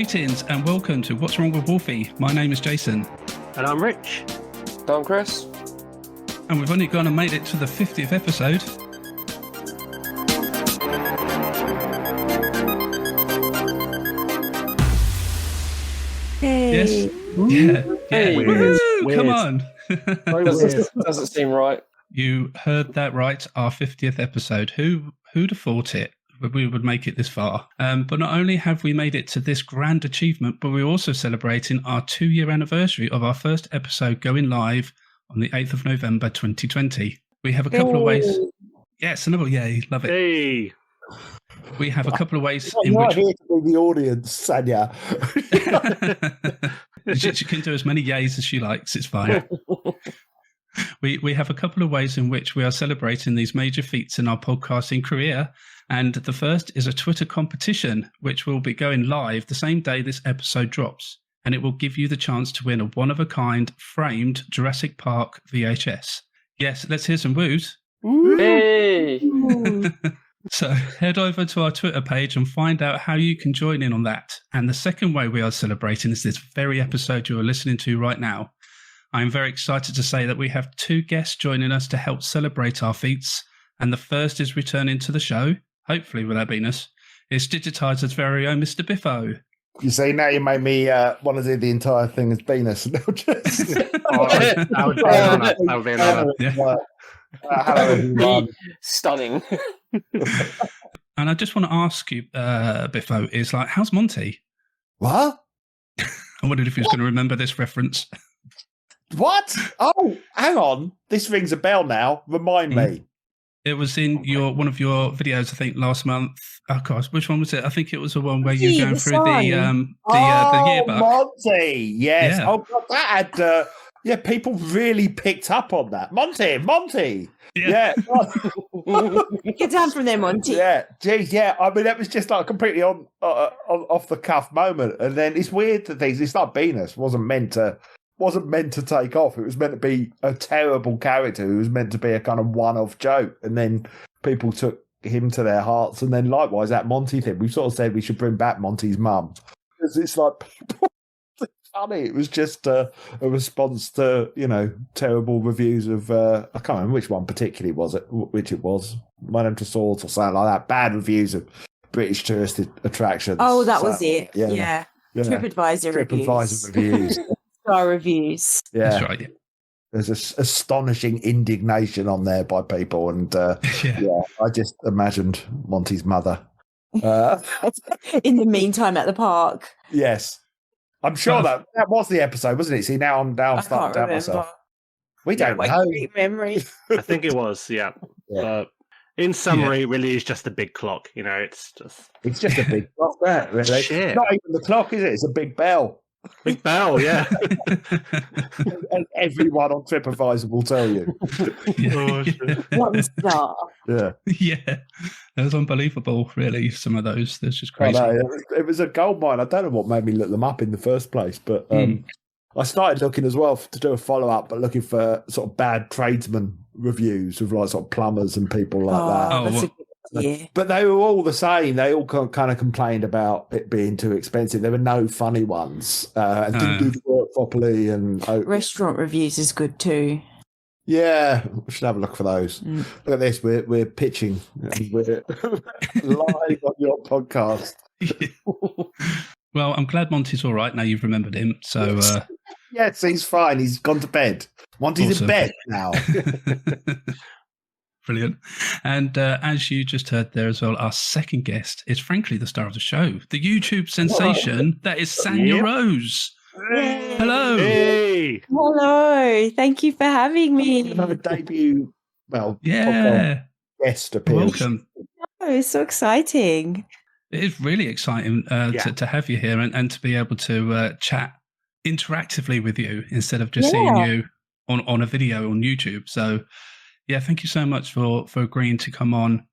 Greetings and welcome to What's Wrong with Wolfie. My name is Jason. And I'm Rich. I'm Chris. And we've only gone and made it to the 50th episode. Hey. Yes. Yeah. Hey. Woo! Weird. Come on. Doesn't seem right. You heard that right. Our 50th episode. Who'd have thought it? We would make it this far. But not only have we made it to this grand achievement, but we're also celebrating our 2-year anniversary of our first episode going live on the 8th of November 2020. We have a couple of ways. Yes, another yay, love it. Hey. We have a couple of ways in which here to be the audience, Sanja. She can do as many yays as she likes. It's fine. We have a couple of ways in which we are celebrating these major feats in our podcasting career. And the first is a Twitter competition, which will be going live the same day this episode drops. And it will give you the chance to win a one-of-a-kind framed Jurassic Park VHS. Yes, let's hear some woos. Hey! So head over to our Twitter page and find out how you can join in on that. And the second way we are celebrating is this very episode you are listening to right now. I'm very excited to say that we have 2 guests joining us to help celebrate our feats. And the first is returning to the show, hopefully without Beanus. It's Digitiser's very own Mr. Biffo. You see, now you made me want to do the entire thing as Beanus. That would be an honour. Yeah. Hello, everyone. Stunning. And I just want to ask you, Biffo, is like, how's Monty? What? I wondered if he was going to remember this reference. What? Oh, hang on. This rings a bell now. Remind me. It was in one of your videos, I think, last month. Oh gosh, which one was it? I think it was the one where you were going through the yearbook. Monty, yes. Yeah. Oh God, that had people really picked up on that. Monty. Yeah. Get down from there, Monty. Yeah, geez, yeah. I mean, that was just like completely on off the cuff moment, and then it's weird that it's like Beanus wasn't meant to take off. It was meant to be a terrible character who was meant to be a kind of one-off joke, and then people took him to their hearts. And then likewise, that Monty thing, we sort of said we should bring back Monty's mum, because it's like people. Funny. It was just a response to terrible reviews of I can't remember which one particularly which it was Madame Tussauds or something like that. Bad reviews of British tourist attractions. Oh, that was it. Yeah. TripAdvisor reviews. Star reviews. Yeah, That's right. There's this astonishing indignation on there by people, and I just imagined Monty's mother. In the meantime, at the park. Yes. I'm sure that was the episode, wasn't it? See, now I'm starting to doubt myself. We don't know. Great memory. I think it was, yeah. In summary, it really is just a big clock. It's just a big clock, that really. Shit. Not even the clock, is it? It's a big bell. Big bell, yeah. And everyone on TripAdvisor will tell you. One star. Yeah. Yeah. That was unbelievable, really, some of those. That's just crazy. It was a gold mine. I don't know what made me look them up in the first place, but I started looking as well to do a follow-up, but looking for sort of bad tradesman reviews of like sort of plumbers and people like that. Oh, that's a good idea. But they were all the same. They all kind of complained about it being too expensive. There were no funny ones. And didn't do the work properly. And restaurant reviews is good too. Yeah, we should have a look for those. Look at this. We're pitching. We're live on your podcast. Well, I'm glad Monty's all right now. You've remembered him. So yes, he's fine. He's gone to bed. Monty's in bed now. Brilliant. And as you just heard there as well, our second guest is frankly the star of the show, the YouTube sensation that is Sanja Rose. Yay. Hello. Hey. Hello. Thank you for having me. Another debut. Well, guest appearance. Welcome. Oh, it's so exciting. It is really exciting to have you here and to be able to chat interactively with you instead of just seeing you on a video on YouTube. So, yeah, thank you so much for agreeing to come on.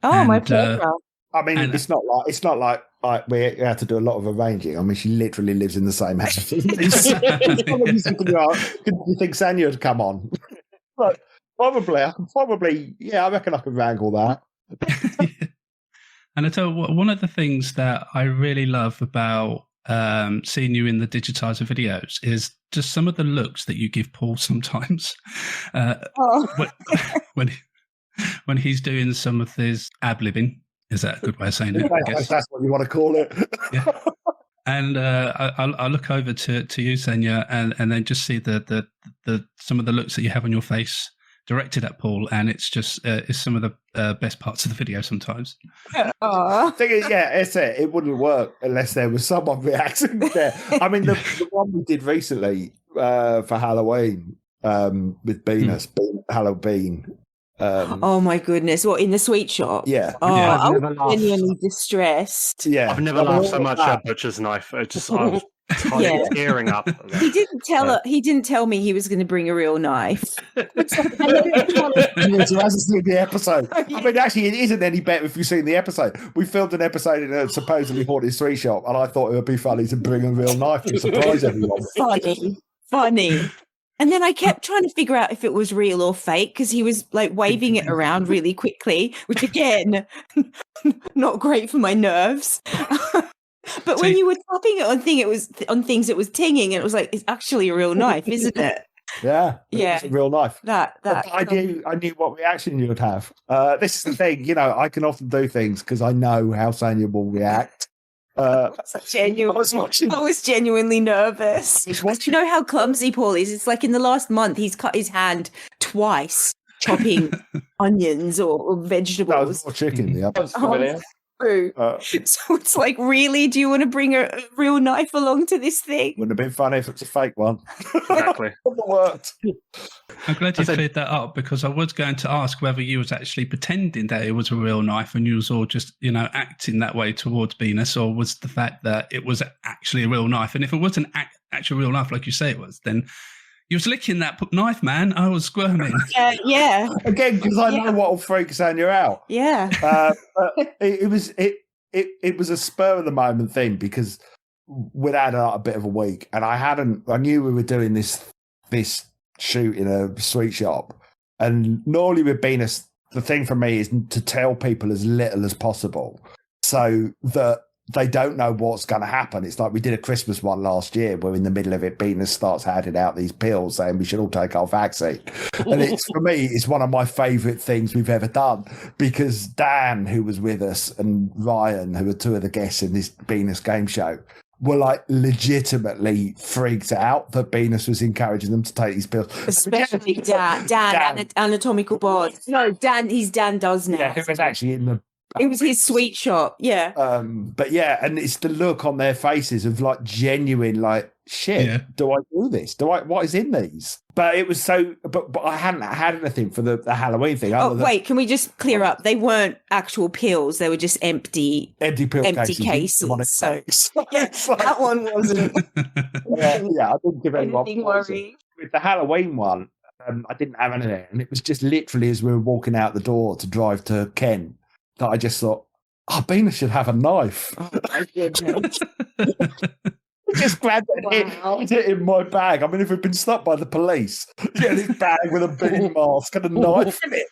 Oh, my pleasure. I mean, it's not like we had to do a lot of arranging. I mean, she literally lives in the same house. Do you think Sanja would come on? But probably, I reckon I can wrangle that. And I tell you what, one of the things that I really love about seeing you in the Digitiser videos is just some of the looks that you give Paul sometimes. When he's doing some of his ad-libbing. Is that a good way of saying it? I guess that's what you want to call it. Yeah. And I look over to you, Sanja, and then just see the some of the looks that you have on your face directed at Paul, and it's just it's some of the best parts of the video sometimes. Thing is, it's it. It wouldn't work unless there was someone reacting there. I mean, the one we did recently for Halloween with Beanus, Halloween. Oh my goodness! What, in the sweet shop? Yeah. Oh, Yeah, I was genuinely distressed. Yeah, I've never laughed so much at Butcher's knife. I was tearing up. He didn't tell me he was going to bring a real knife. Who hasn't seen the episode? I mean, actually, it isn't any better if you've seen the episode. We filmed an episode in a supposedly haunted sweet shop, and I thought it would be funny to bring a real knife to surprise everyone. Funny. And then I kept trying to figure out if it was real or fake because he was like waving it around really quickly, which again, not great for my nerves. But when you were tapping it on things, it was tinging, and it was like, it's actually a real knife, isn't it? Yeah, it's a real knife. I knew what reaction you would have. This is the thing, I can often do things because I know how Sanja will react. I was genuinely nervous. Do you know how clumsy Paul is? It's like in the last month he's cut his hand twice chopping onions or vegetables. That was more chicken. Yeah. So it's like, really? Do you want to bring a real knife along to this thing? Wouldn't have been funny if it's a fake one. Exactly. It worked. I'm glad you cleared that up because I was going to ask whether you was actually pretending that it was a real knife and you was all just, acting that way towards Beanus, or was the fact that it was actually a real knife? And if it was an actual real knife, like you say it was, then you was licking that knife, man. I was squirming. Yeah. Again, because I know what will freak Sanja out. Yeah. It was a spur of the moment thing because we'd had a bit of a week, and I knew we were doing this shoot in a sweet shop, and normally with Beanus, the thing for me is to tell people as little as possible so that they don't know what's going to happen. It's like we did a Christmas one last year where in the middle of it, Beanus starts handing out these pills saying we should all take our vaccine. And for me, it's one of my favourite things we've ever done because Dan, who was with us, and Ryan, who were two of the guests in this Beanus game show, were like legitimately freaked out that Beanus was encouraging them to take these pills. Especially Dan, anatomical bod. No, Dan does now. Yeah, who was actually in the... It was his sweet shop, yeah. But yeah, and it's the look on their faces of like genuine, like, shit, do I do this? What is in these? But it was so, but I hadn't had anything for the Halloween thing. Wait, can we just clear up? They weren't actual pills. They were just empty cases. So that one wasn't. I didn't give anyone worry. With the Halloween one, I didn't have anything. And it was just literally as we were walking out the door to drive to Kent, that I just thought, Beanus should have a knife. Oh, my goodness. Just grabbed it, hid it in my bag. I mean, if we'd been stopped by the police, this bag with a bean mask and a knife in it,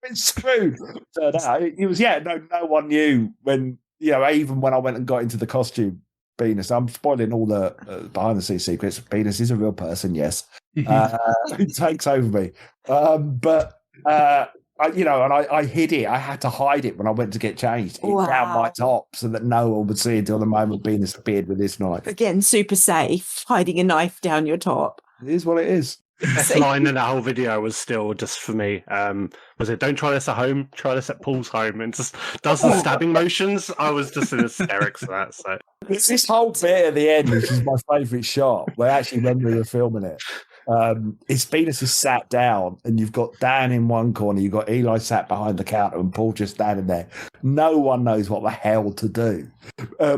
been screwed. It was, no one knew when, even when I went and got into the costume, Beanus, I'm spoiling all the behind the scenes secrets. Beanus is a real person, yes. He takes over me. I hid it. I had to hide it when I went to get changed. Down my top so that no one would see until the moment Beanus appeared with this knife. Again, super safe, hiding a knife down your top. It is what it is. The best line in that whole video was still just for me. Was it, "Don't try this at home, try this at Paul's home," and just does the stabbing motions. I was just in hysterics for that. So it's this whole bit at the end, which is my favourite shot, where actually when we were filming it, it's Beanus is sat down and you've got Dan in one corner, you've got Eli sat behind the counter and Paul just standing there. No one knows what the hell to do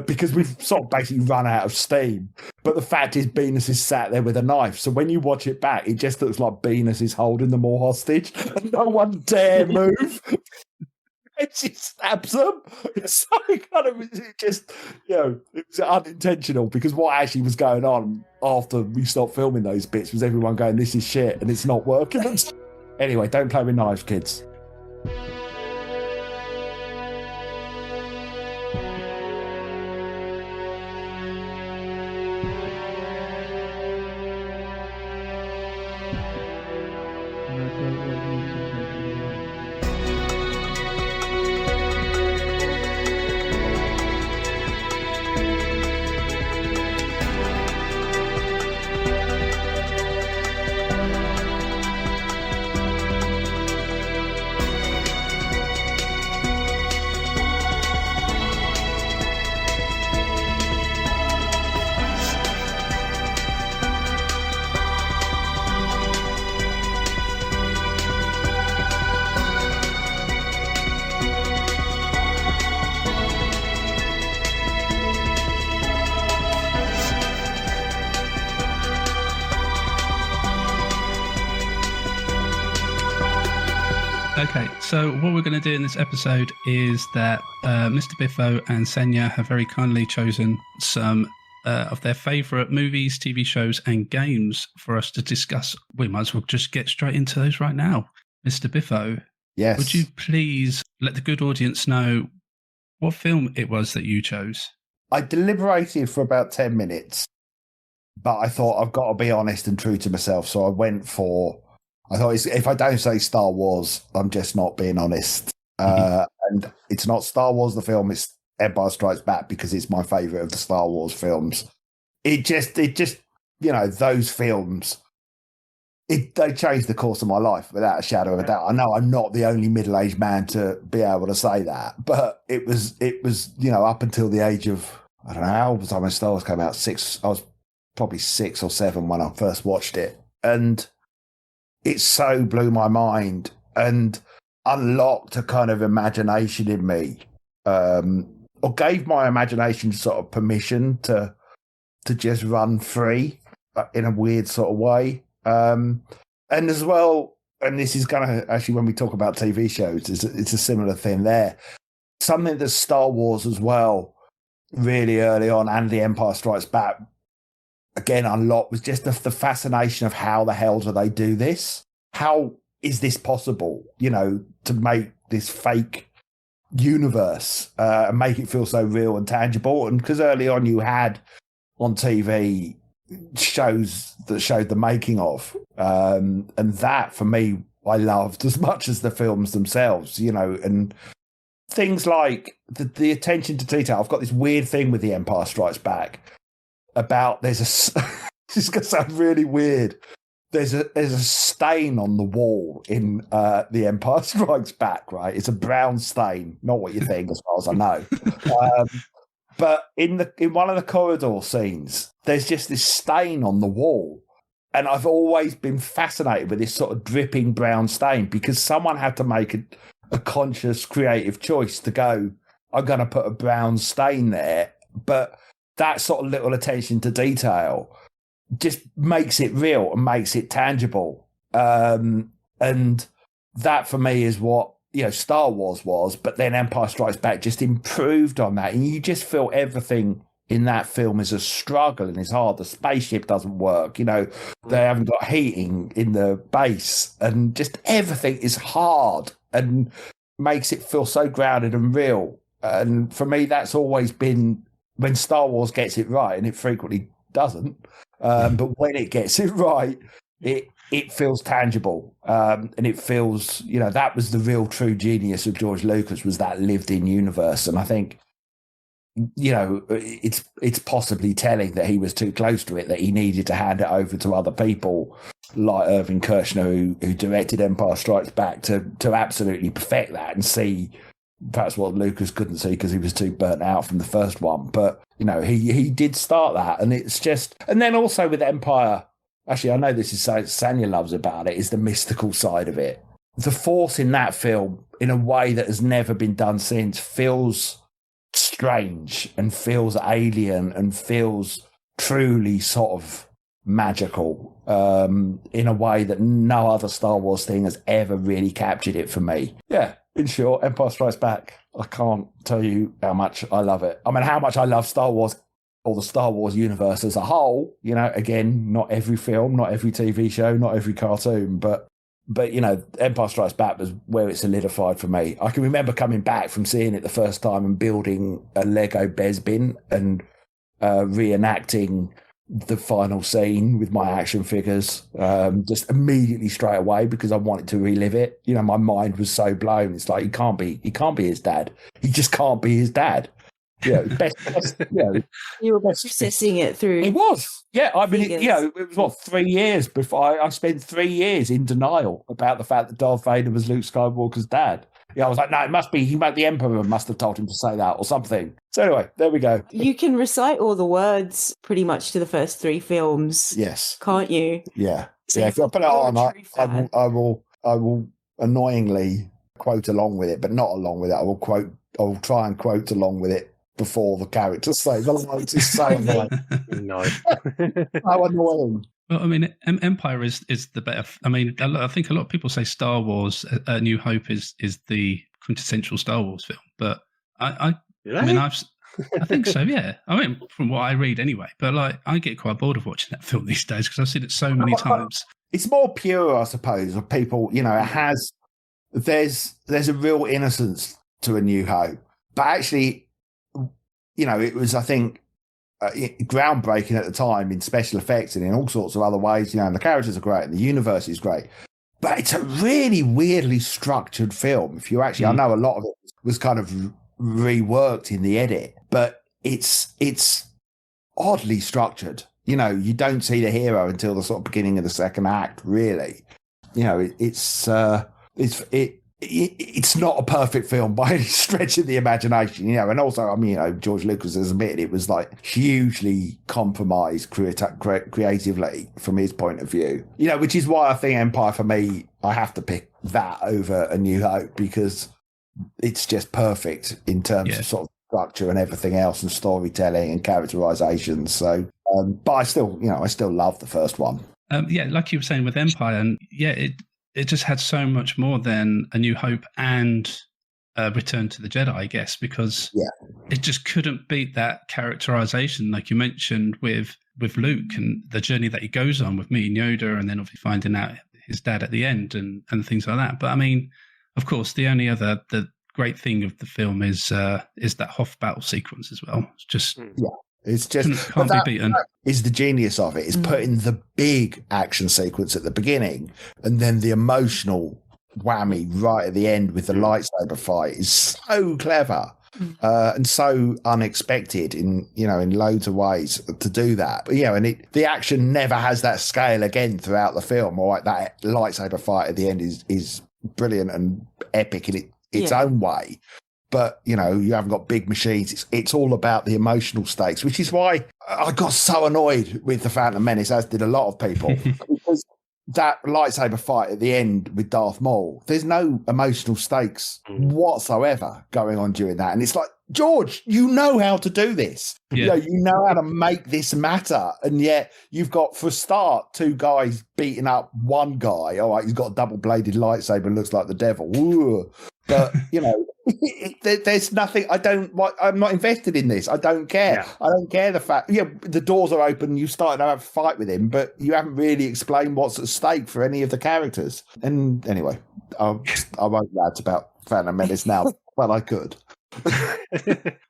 because we've sort of basically run out of steam. But the fact is Beanus is sat there with a knife. So when you watch it back, it just looks like Beanus is holding them all hostage and no one dare move. And she stabs them. So it was unintentional because what actually was going on after we stopped filming those bits was everyone going, "This is shit," and it's not working. Anyway, don't play with knives, kids. Okay, so what we're going to do in this episode is that Mr. Biffo and Sanja have very kindly chosen some of their favourite movies, TV shows, and games for us to discuss. We might as well just get straight into those right now. Mr. Biffo, Yes. would you please let the good audience know what film it was that you chose? I deliberated for about 10 minutes, but I thought I've got to be honest and true to myself. So I went for, I thought if I don't say Star Wars, I'm just not being honest. And it's not Star Wars, the film, it's Empire Strikes Back, because it's my favourite of the Star Wars films. It just, you know, those films, they changed the course of my life without a shadow of a doubt. I know I'm not the only middle-aged man to be able to say that, but it was, you know, up until the age of, I don't know how old was I when Star Wars came out? I was probably 6 or 7 when I first watched it. And it so blew my mind and unlocked a kind of imagination in me, or gave my imagination sort of permission to just run free in a weird sort of way. And as well, and this is going to actually, when we talk about TV shows, it's a similar thing there. Something that Star Wars as well, really early on, and The Empire Strikes Back, again, unlocked, was just the fascination of how the hell do they do this? How is this possible, you know, to make this fake universe and make it feel so real and tangible? And because early on you had on TV shows that showed the making of, and that for me I loved as much as the films themselves, you know, and things like the attention to detail. I've got this weird thing with The Empire Strikes Back about this is going to sound really weird. There's a stain on the wall in The Empire Strikes Back, right? It's a brown stain, not what you think, as far as I know. But in one of the corridor scenes, there's just this stain on the wall. And I've always been fascinated with this sort of dripping brown stain, because someone had to make a conscious, creative choice to go, I'm going to put a brown stain there. But that sort of little attention to detail just makes it real and makes it tangible. And that for me is what, you know, Star Wars was, but then Empire Strikes Back just improved on that. And you just feel everything in that film is a struggle and it's hard. The spaceship doesn't work, you know, they haven't got heating in the base, and just everything is hard and makes it feel so grounded and real. And for me, that's always been when Star Wars gets it right, and it frequently doesn't. But when it gets it right, it feels tangible, and it feels, you know, that was the real true genius of George Lucas, was that lived in universe. And I think, you know, it's possibly telling that he was too close to it, that he needed to hand it over to other people like Irving Kershner, who directed Empire Strikes Back, to absolutely perfect that and see perhaps what Lucas couldn't see because he was too burnt out from the first one. But, you know, he did start that, and it's just, and then also with Empire, actually, I know this is something Sanja loves about it, is the mystical side of it. The Force in that film, in a way that has never been done since, feels strange and feels alien and feels truly sort of magical, in a way that no other Star Wars thing has ever really captured it for me. Yeah, in short, Empire Strikes Back. I can't tell you how much I love it. I mean, how much I love Star Wars, or the Star Wars universe as a whole. You know, again, not every film, not every TV show, not every cartoon, but you know, Empire Strikes Back was where it solidified for me. I can remember coming back from seeing it the first time and building a Lego Bespin and reenacting the final scene with my action figures, just immediately straight away, because I wanted to relive it. You know, my mind was so blown. It's like, he can't be his dad. He just can't be his dad. Yeah, best, you know, You were processing it through. it was. Yeah, I mean, figures. you know, it was 3 years before I spent 3 years in denial about the fact that Darth Vader was Luke Skywalker's dad. Yeah, I was like, no, it must be. The Emperor must have told him to say that or something. So anyway, there we go. You can recite all the words pretty much to the first 3 films, Yes. can't you? Yeah. So Yeah. If I put it on, you're a true fan. I will annoyingly quote along with it, but not along with it. I will try and quote along with it before the characters say the lines. Is so annoying. No. How annoying. Well, I mean, Empire is the better. I mean, I think a lot of people say Star Wars: A New Hope is the quintessential Star Wars film, but I mean, I think so. Yeah, I mean, from what I read anyway. But like, I get quite bored of watching that film these days because I've seen it so many times. It's more pure, I suppose, of people. It has. There's a real innocence to A New Hope, but actually, it was, I think, groundbreaking at the time in special effects and in all sorts of other ways. And the characters are great and the universe is great, but it's a really weirdly structured film. If you actually, I know a lot of it was kind of reworked in the edit, but it's oddly structured. You don't see the hero until the sort of beginning of the second act, really. It's not a perfect film by any stretch of the imagination, and also, I mean, George Lucas has admitted it was like hugely compromised creatively from his point of view, which is why I think Empire, for me, I have to pick that over A New Hope because it's just perfect in terms of sort of structure and everything else and storytelling and characterization. So, but I still love the first one. Like you were saying with Empire, and it just had so much more than A New Hope and Return to the Jedi, I guess, because it just couldn't beat that characterization, like you mentioned with Luke and the journey that he goes on with meeting Yoda and then obviously finding out his dad at the end and things like that. But I mean, of course, the great thing of the film is that Hoth battle sequence as well. It's just it's just can't be beaten. Is the genius of it is putting the big action sequence at the beginning and then the emotional whammy right at the end with the lightsaber fight is so clever and so unexpected in loads of ways to do that. But and the action never has that scale again throughout the film. All right, that lightsaber fight at the end is brilliant and epic in its own way. But, you haven't got big machines. It's all about the emotional stakes, which is why I got so annoyed with The Phantom Menace, as did a lot of people, because that lightsaber fight at the end with Darth Maul, there's no emotional stakes whatsoever going on during that. And it's like, George, you know how to do this. Yeah. You know how to make this matter. And yet you've got, for a start, two guys beating up one guy. All right, he's got a double-bladed lightsaber and looks like the devil. Ooh. But, there's nothing. I'm not invested in this. I don't care. Yeah. I don't care the fact, the doors are open, you started to have a fight with him, but you haven't really explained what's at stake for any of the characters. And anyway, I won't rant about Phantom Menace now, but I could.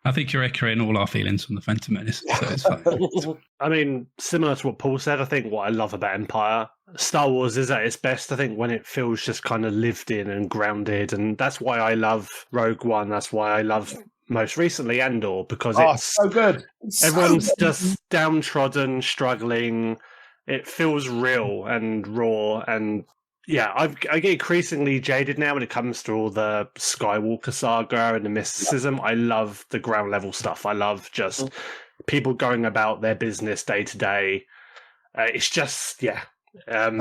I think you're echoing all our feelings from the Phantom Menace, so it's fine. I mean, similar to what Paul said, I think what I love about Empire, Star Wars is at its best, I think, when it feels just kind of lived in and grounded, and that's why I love Rogue One, that's why I love most recently Andor, because it's so good. Everyone's just downtrodden, struggling, it feels real and raw, and I get increasingly jaded now when it comes to all the Skywalker saga and the mysticism. I love the ground level stuff. I love just people going about their business day to day. It's just, and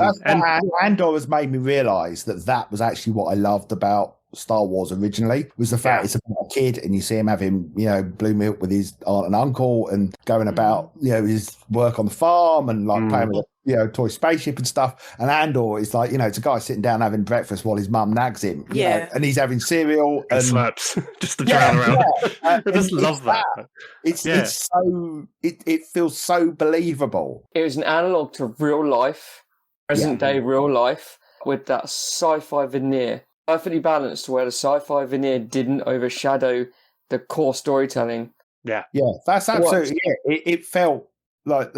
Andor has made me realise that was actually what I loved about Star Wars originally, was the fact it's about a kid and you see him having, blue milk with his aunt and uncle and going about, his work on the farm and like playing with a toy spaceship and stuff. And Andor is like, it's a guy sitting down having breakfast while his mum nags him, and he's having cereal and slaps just to drown around. I just love that. It's so, it feels so believable. It was an analogue to real life, present day real life, with that sci-fi veneer. Perfectly balanced, where the sci-fi veneer didn't overshadow the core storytelling. Yeah, that's absolutely it. It felt like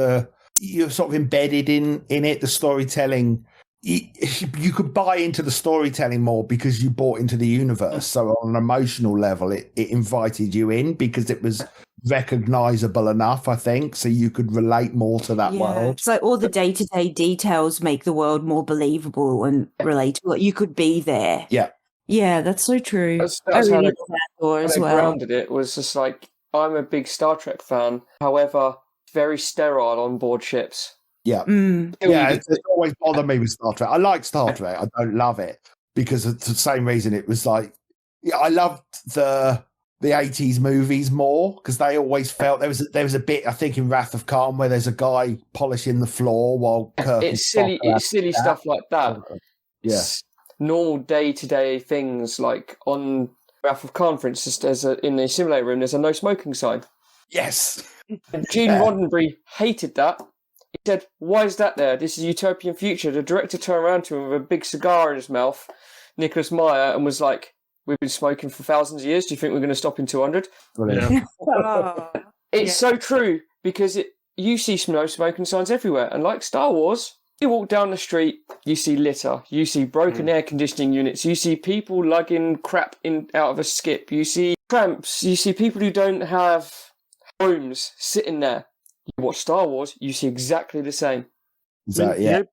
you're sort of embedded in it, the storytelling. You could buy into the storytelling more because you bought into the universe. So on an emotional level, it invited you in because it was recognizable enough, I think, so you could relate more to that world. It's like all the day-to-day details make the world more believable and relatable. You could be there. Yeah, that's so true. That's I really how love Andor as well. Grounded it was just like, I'm a big Star Trek fan, however, very sterile on board ships. It's always bothered me with Star Trek. I like Star Trek. I don't love it because of the same reason. It was like, I loved the the 80s movies more because they always felt there was a bit, I think, in Wrath of Khan where there's a guy polishing the floor while Kirk It's silly stuff like that. Yeah. It's normal day-to-day things, like on Wrath of Khan, for instance, in the simulator room, there's a no smoking sign. Yes. Gene Roddenberry hated that. He said, "Why is that there? This is a utopian future." The director turned around to him with a big cigar in his mouth, Nicholas Meyer, and was like, "We've been smoking for thousands of years. Do you think we're going to stop in 200? Yeah. It's so true, because you see no smoking signs everywhere. And like Star Wars, you walk down the street, you see litter, you see broken air conditioning units, you see people lugging crap out of a skip, you see tramps, you see people who don't have homes sitting there. You watch Star Wars, you see exactly the same. The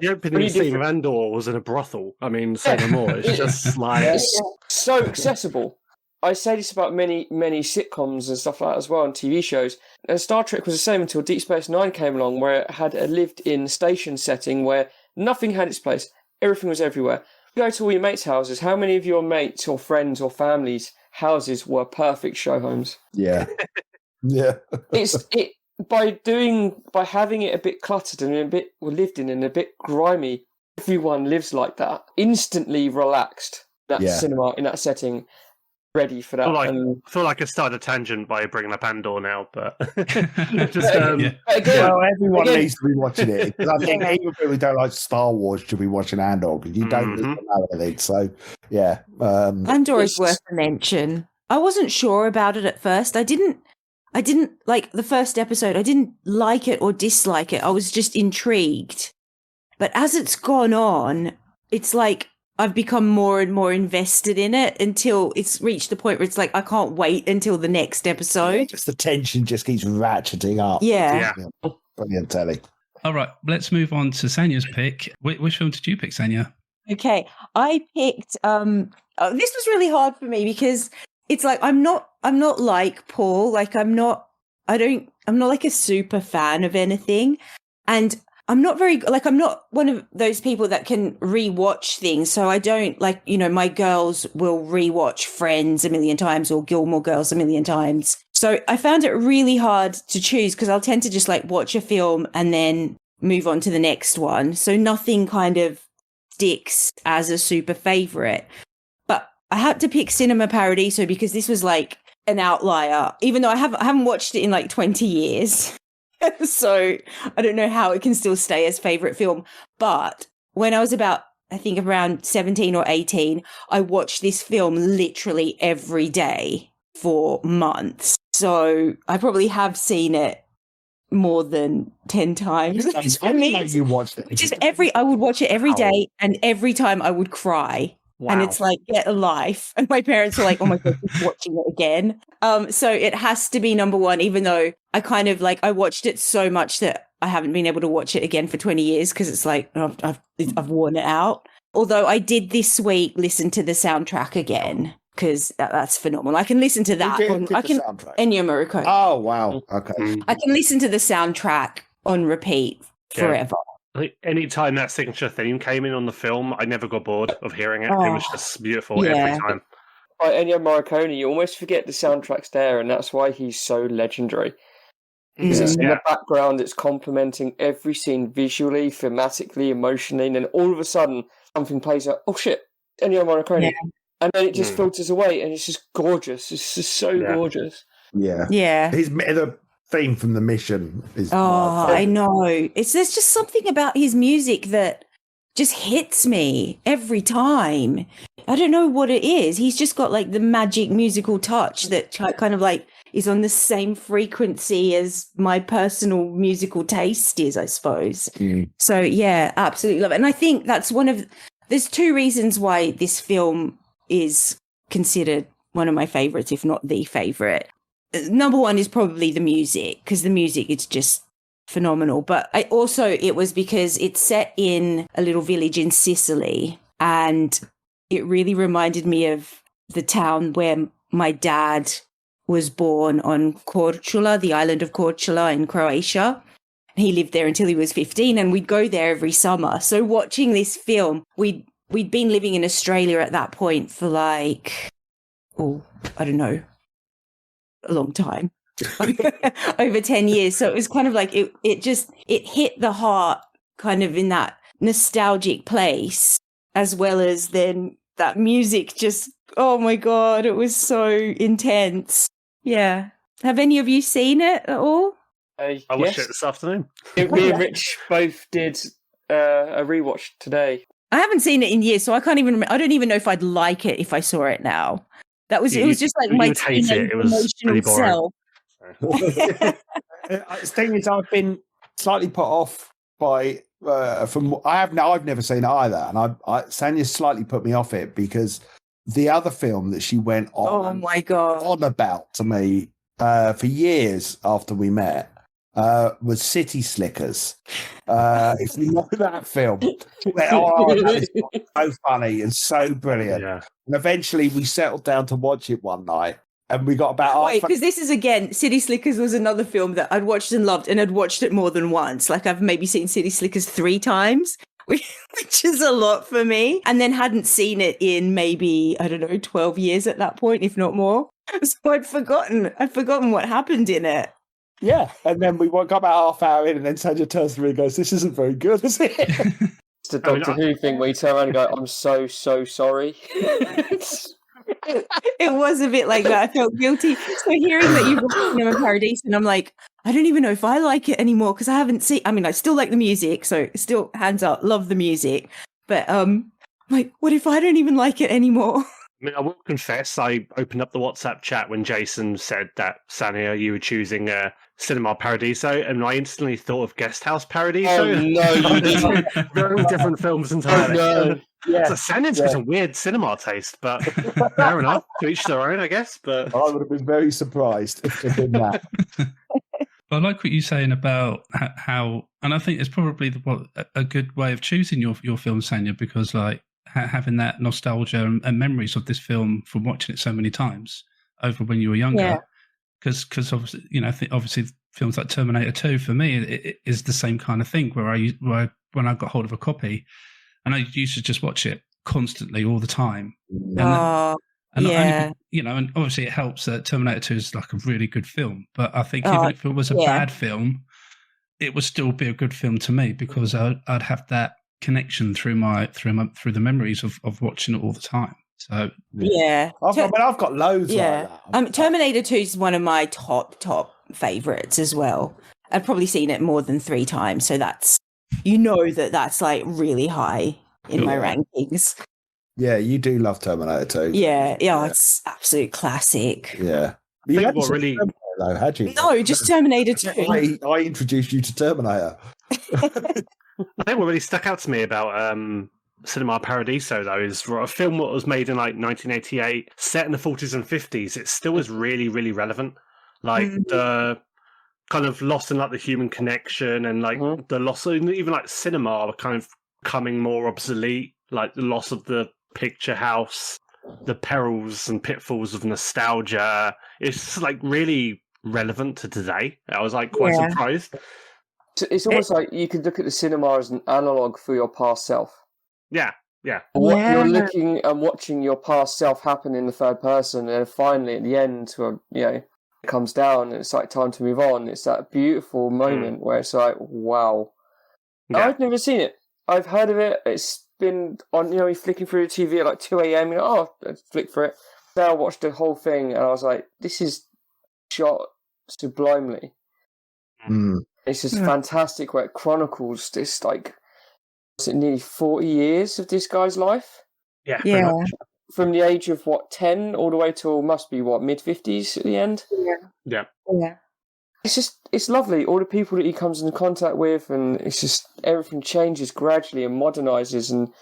opening scene of Andor was in a brothel. I mean, say no more. It's just like... It's so accessible. I say this about many, many sitcoms and stuff like that as well, and TV shows. And Star Trek was the same until Deep Space Nine came along, where it had a lived-in station setting where nothing had its place. Everything was everywhere. You go to all your mates' houses. How many of your mates or friends' or families' houses were perfect show homes? Yeah. Yeah. By having it a bit cluttered and a bit lived in and a bit grimy, everyone lives like that. Instantly relaxed. Cinema in that setting, ready for that. I feel like I started a tangent by bringing up Andor now, but everyone needs to be watching it. Because I think even people who don't like Star Wars should be watching Andor because you don't need to know anything. So yeah, Andor is worth a mention. I wasn't sure about it at first. I didn't like the first episode. I didn't like it or dislike it. I was just intrigued. But as it's gone on, it's like I've become more and more invested in it until it's reached the point where it's like I can't wait until the next episode. Just the tension just keeps ratcheting up. Yeah. Brilliant telly. All right, let's move on to Sanya's pick. Which film did you pick, Sanja? Okay, I picked. This was really hard for me because it's like I'm not like Paul. Like I'm not like a super fan of anything, and I'm not one of those people that can rewatch things. So I don't my girls will rewatch Friends a million times or Gilmore Girls a million times. So I found it really hard to choose because I'll tend to just watch a film and then move on to the next one. So nothing kind of sticks as a super favorite. But I had to pick Cinema Paradiso because this was an outlier, even though I haven't watched it in 20 years. So I don't know how it can still stay as favorite film. But when I was around 17 or 18, I watched this film literally every day for months. So I probably have seen it more than 10 times. You watched it. I would watch it every day, and every time I would cry. Wow. And it's get a life. And my parents were like, "Oh my God, keep watching it again." So it has to be number one, even though I kind of I watched it so much that I haven't been able to watch it again for 20 years because it's I've worn it out. Although I did this week listen to the soundtrack again because that's phenomenal. I can listen to that. Ennio Morricone. Oh wow! Okay. I can listen to the soundtrack on repeat forever. Any time that signature theme came in on the film, I never got bored of hearing it. It was just beautiful every time. By Ennio Morricone, you almost forget the soundtrack's there, and that's why he's so legendary. Because it's in the background, it's complementing every scene visually, thematically, emotionally, and then all of a sudden, something plays out. Oh shit, Ennio Morricone. Yeah. And then it just filters away, and it's just gorgeous. It's just so gorgeous. Yeah. Yeah. The theme from The Mission is... I know. There's just something about his music that just hits me every time. I don't know what it is. He's just got the magic musical touch that kind of is on the same frequency as my personal musical taste is, I suppose. So yeah, absolutely love it. And I think that's there's two reasons why this film is considered one of my favorites, if not the favorite. Number one is probably the music, because the music is just phenomenal. But it was because it's set in a little village in Sicily, and it really reminded me of the town where my dad was born on Korčula, the island of Korčula in Croatia. He lived there until he was 15, and we'd go there every summer. So watching this film, we'd been living in Australia at that point for I don't know, a long time. Over 10 years. So it was kind of like it hit the heart kind of in that nostalgic place, as well as then that music just, oh my God, it was so intense. Yeah. Have any of you seen it at all? I watched it this afternoon. Me and Rich both did a rewatch today. I haven't seen it in years, so I can't even remember. I don't even know if I'd like it if I saw it now. It was just like my teenage emotional self. The thing is, I've been slightly put off by I've never seen it either, and Sanja's slightly put me off it because the other film that she went on, oh my God, on about to me for years after we met was City Slickers. If you know that film, that is so funny and so brilliant. Yeah. And eventually we settled down to watch it one night. And we got about wait, because this is again, City Slickers was another film that I'd watched and loved, and I'd watched it more than once. Like I've maybe seen City Slickers 3 times, which is a lot for me. And then hadn't seen it in maybe, I don't know, 12 years at that point, if not more. So I'd forgotten what happened in it. Yeah, and then we got about half hour in, and then Sanja turns to me and goes, "This isn't very good, is it?" It's the Doctor Who thing where you turn around and go, "I'm so sorry." It was a bit like that. I felt guilty. So hearing that you've watched Cinema Paradiso, and I'm like, I don't even know if I like it anymore because I haven't seen. I mean, I still like the music, so still hands up, love the music. But like, what if I don't even like it anymore? I mean, I will confess, I opened up the WhatsApp chat when Jason said that, Sanja, you were choosing Cinema Paradiso, and I instantly thought of Guest House Paradiso. Oh, no, you didn't. Very different films entirely. Oh, no. Yeah, So Sanja's got a weird cinema taste, but fair enough. To each their own, I guess. But I would have been very surprised if it did that. I like what you're saying about how, and I think it's probably a good way of choosing your film, Sanja, because like having that nostalgia and memories of this film from watching it so many times over when you were younger. Because obviously, obviously films like Terminator 2 for me it is the same kind of thing where when I got hold of a copy, and I used to just watch it constantly all the time. And and obviously it helps that Terminator 2 is like a really good film. But I think even if it was a bad film, it would still be a good film to me because I'd have that connection through the memories of watching it all the time. So I've got loads like that. Terminator 2 is one of my top favorites as well. I've probably seen it more than 3 times, so that's that's like really high in my rankings. Yeah, you do love Terminator 2. Yeah, it's absolute classic. Yeah. I think what really had you? No, just Terminator 2. I introduced you to Terminator. I think what really stuck out to me about Cinema Paradiso, though, is for a film that was made in like 1988, set in the 40s and 50s. It still is really, really relevant. Like the kind of loss in like the human connection and like the loss of even like cinema kind of becoming more obsolete. Like the loss of the picture house, the perils and pitfalls of nostalgia. It's just like really relevant to today. I was like quite surprised. It's almost like you could look at the cinema as an analog for your past self. Yeah. You're looking and watching your past self happen in the third person, and finally at the end, it comes down and it's like time to move on. It's that beautiful moment where it's like, wow. Yeah. I've never seen it. I've heard of it. It's been on, you're flicking through the TV at like 2 a.m. Let's flick for it. Then I watched the whole thing and I was like, this is shot sublimely. It's just fantastic where it chronicles this, like, was it nearly 40 years of this guy's life? Yeah. From the age of, 10 all the way till must be, mid-50s at the end? Yeah. It's lovely. All the people that he comes into contact with, and it's just everything changes gradually and modernises, and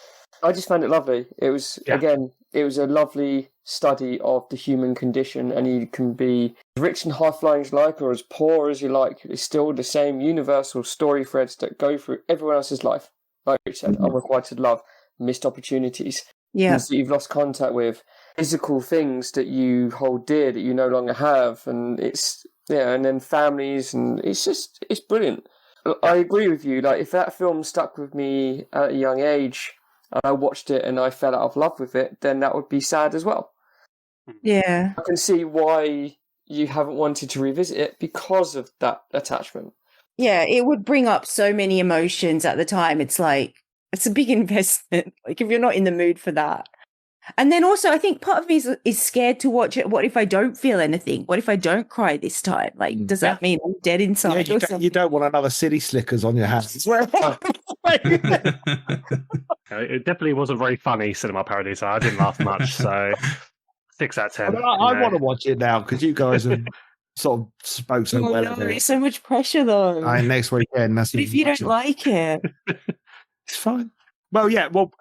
I just found it lovely. It was, again, it was a lovely study of the human condition, and you can be as rich and high-flying as you like or as poor as you like. It's still the same universal story threads that go through everyone else's life. Like Rich said, unrequited love, missed opportunities, things that you've lost contact with, physical things that you hold dear that you no longer have, and and then families, and it's brilliant. I agree with you. Like, if that film stuck with me at a young age, and I watched it and I fell out of love with it, then that would be sad as well. Yeah. I can see why you haven't wanted to revisit it because of that attachment. Yeah, it would bring up so many emotions at the time. It's like, it's a big investment. Like, if you're not in the mood for that. And then also, I think part of me is scared to watch it. What if I don't feel anything? What if I don't cry this time? Like, does that mean I'm dead inside? Yeah, you don't want another City Slickers on your hands. It definitely wasn't very funny cinema parody, so I didn't laugh much. So 6 out of 10. I want to watch it now because you guys have sort of spoke so well. No, it's so much pressure though. Next weekend. That's but if you don't like it, it's fine. Well, yeah. Well,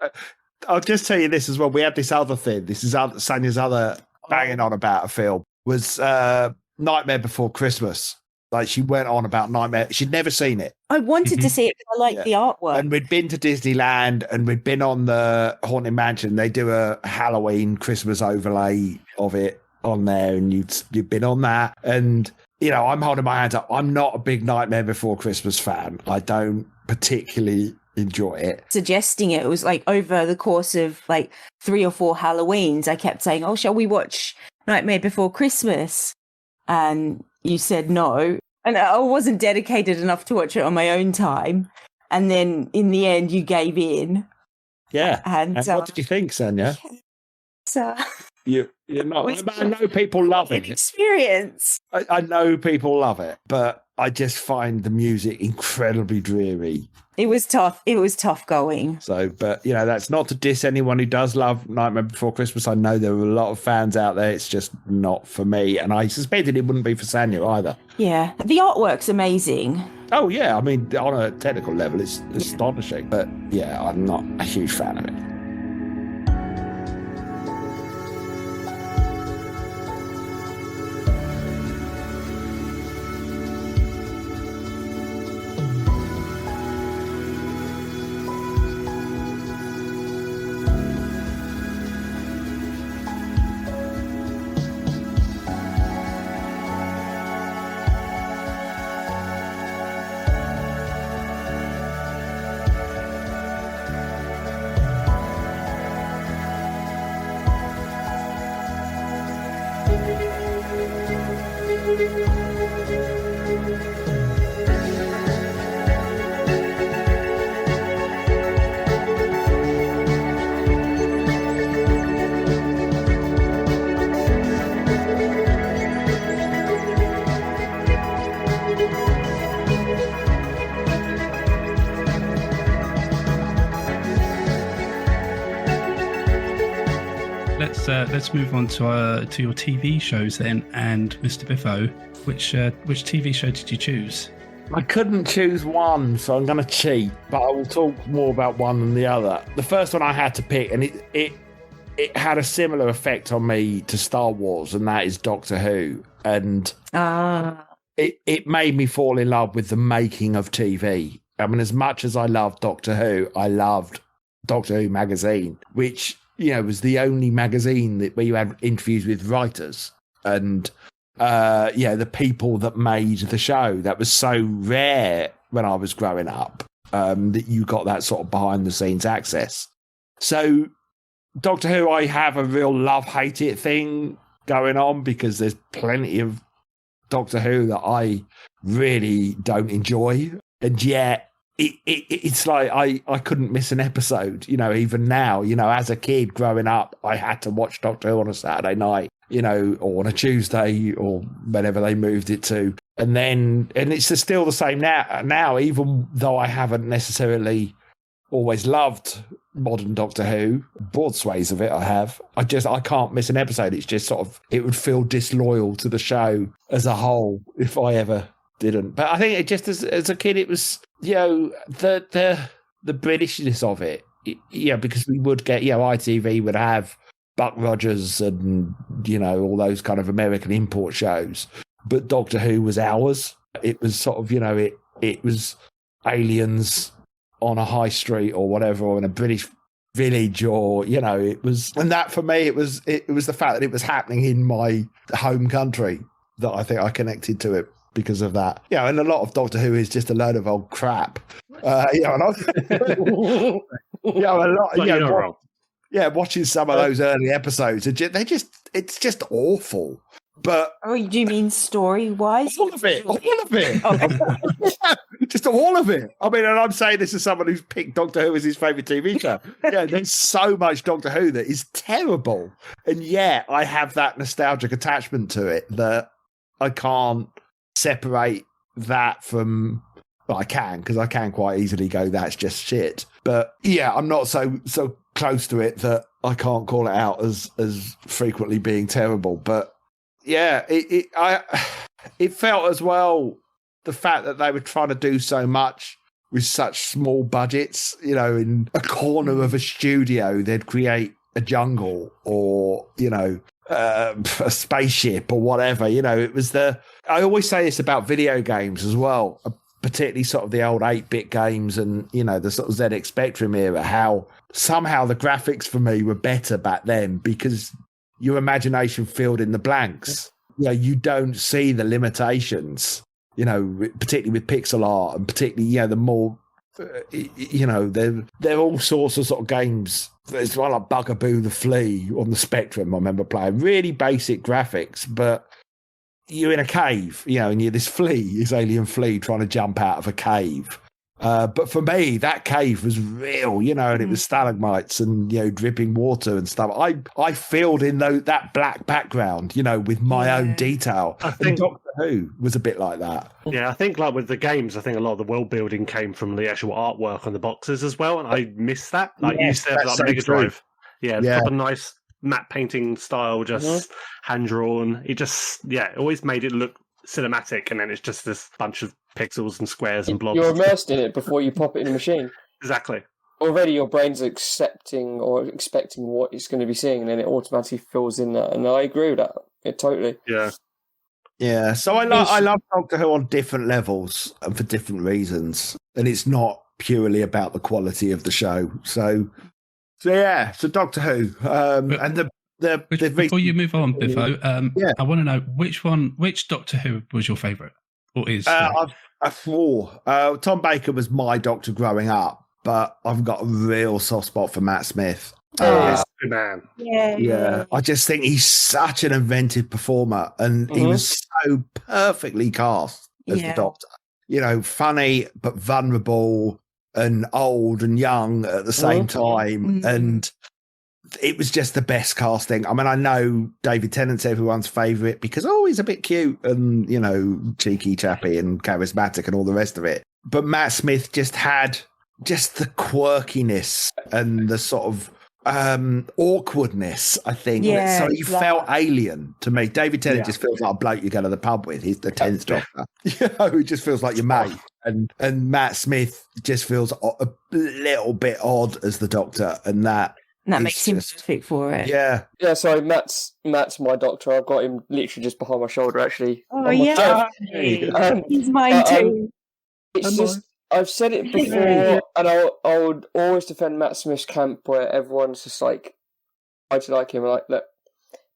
I'll just tell you this as well. We had this other thing. This is Sanya's other banging on about a film was Nightmare Before Christmas. Like, she went on about Nightmare. She'd never seen it. I wanted to see it, but I liked the artwork. And we'd been to Disneyland and we'd been on the Haunted Mansion. They do a Halloween Christmas overlay of it on there, and you've been on that. And, you know, I'm holding my hands up. I'm not a big Nightmare Before Christmas fan. I don't particularly enjoy it. Suggesting it was like over the course of like 3 or 4 Halloweens, I kept saying, oh, shall we watch Nightmare Before Christmas? And you said no. And I wasn't dedicated enough to watch it on my own time. And then in the end, you gave in. Yeah. And what did you think, Sanja? So you're not. I know people love it. Experience. I know people love it, but I just find the music incredibly dreary. It was tough. It was tough going. So, but, you know, that's not to diss anyone who does love Nightmare Before Christmas. I know there are a lot of fans out there. It's just not for me. And I suspected it wouldn't be for Sanja either. Yeah. The artwork's amazing. Oh, yeah. I mean, on a technical level, it's astonishing. But, yeah, I'm not a huge fan of it. Let's move on to your TV shows then. And Mr. Biffo, which TV show did you choose? I couldn't choose one, so I'm going to cheat, but I will talk more about one than the other. The first one I had to pick, and it had a similar effect on me to Star Wars, and that is Doctor Who. And it made me fall in love with the making of TV. I mean, as much as I loved Doctor Who, I loved Doctor Who magazine, which, you know, was the only magazine where you had interviews with writers and, the people that made the show. That was so rare when I was growing up, that you got that sort of behind the scenes access. So Doctor Who, I have a real love-hate it thing going on because there's plenty of Doctor Who that I really don't enjoy. And yet it's like I couldn't miss an episode, you know, even now, you know, as a kid growing up, I had to watch Doctor Who on a Saturday night, you know, or on a Tuesday or whenever they moved it to. And it's still the same now, even though I haven't necessarily always loved modern Doctor Who, broad sways of it I have. I can't miss an episode. It's just sort of, it would feel disloyal to the show as a whole if I ever didn't. But I think it just as a kid, it was, you know, the Britishness of it. Because we would get, ITV would have Buck Rogers and, you know, all those kind of American import shows. But Doctor Who was ours. It was sort of, you know, it was aliens on a high street or whatever, or in a British village, or, you know, it was, and that for me, it was the fact that it was happening in my home country that I think I connected to it because of that. You know, and a lot of Doctor Who is just a load of old crap. Watching some of those early episodes, it's just awful. But Oh, do you mean story-wise? all of it. Oh. Just all of it. I mean, and I'm saying this as someone who's picked Doctor Who as his favourite TV show. Yeah, there's so much Doctor Who that is terrible. And yet I have that nostalgic attachment to it that I can't separate that from... Well, I can, because I can quite easily go, that's just shit. But yeah, I'm not so close to it that I can't call it out as frequently being terrible. But yeah, it felt as well, the fact that they were trying to do so much with such small budgets, you know, in a corner of a studio, they'd create a jungle or, you know, a spaceship or whatever. You know, it was I always say this about video games as well, particularly sort of the old 8-bit games and, you know, the sort of ZX Spectrum era, how somehow the graphics for me were better back then because your imagination filled in the blanks. You know, you don't see the limitations, you know, particularly with pixel art and particularly, you know, the more, you know, there are all sorts of sort of games. There's one like Bugaboo the Flea on the Spectrum I remember playing. Really basic graphics, but you're in a cave, you know, and you're this alien flea trying to jump out of a cave. But for me, that cave was real, you know, and it was stalagmites and, you know, dripping water and stuff. I filled in that black background, you know, with my own detail. I think Doctor Who was a bit like that. Yeah, I think like with the games, I think a lot of the world building came from the actual artwork on the boxes as well, and I miss that. Like you used to have like Mega Drive. Yeah, proper nice matte painting style, just hand drawn. It just, it always made it look cinematic, and then it's just this bunch of pixels and squares and blobs. You're immersed in it before you pop it in the machine. Exactly. Already your brain's accepting or expecting what it's going to be seeing, and then it automatically fills in that. And I agree with that. It totally. Yeah. Yeah. So I love Doctor Who on different levels and for different reasons, and it's not purely about the quality of the show. So Doctor Who, and before you move on, Biffo, I want to know which Doctor Who was your favourite, or is? Tom Baker was my Doctor growing up, but I've got a real soft spot for Matt Smith. Good man. Yeah. I just think he's such an inventive performer, and he was so perfectly cast as the Doctor. You know, funny but vulnerable, and old and young at the same time. And it was just the best casting. I mean, I know David Tennant's everyone's favourite because, he's a bit cute and, you know, cheeky chappy and charismatic and all the rest of it. But Matt Smith just had just the quirkiness and the sort of awkwardness, I think. Yeah, so he felt alien to me. David Tennant just feels like a bloke you go to the pub with. He's the 10th Doctor. You know, he just feels like your mate. And Matt Smith just feels a little bit odd as the Doctor, and that makes him perfect for it. Yeah. Yeah, so Matt's my Doctor. I've got him literally just behind my shoulder, actually. Oh, yeah. He's mine too. It's just, I've said it before, and I would always defend Matt Smith's camp where everyone's just like, I do like him. Like, look,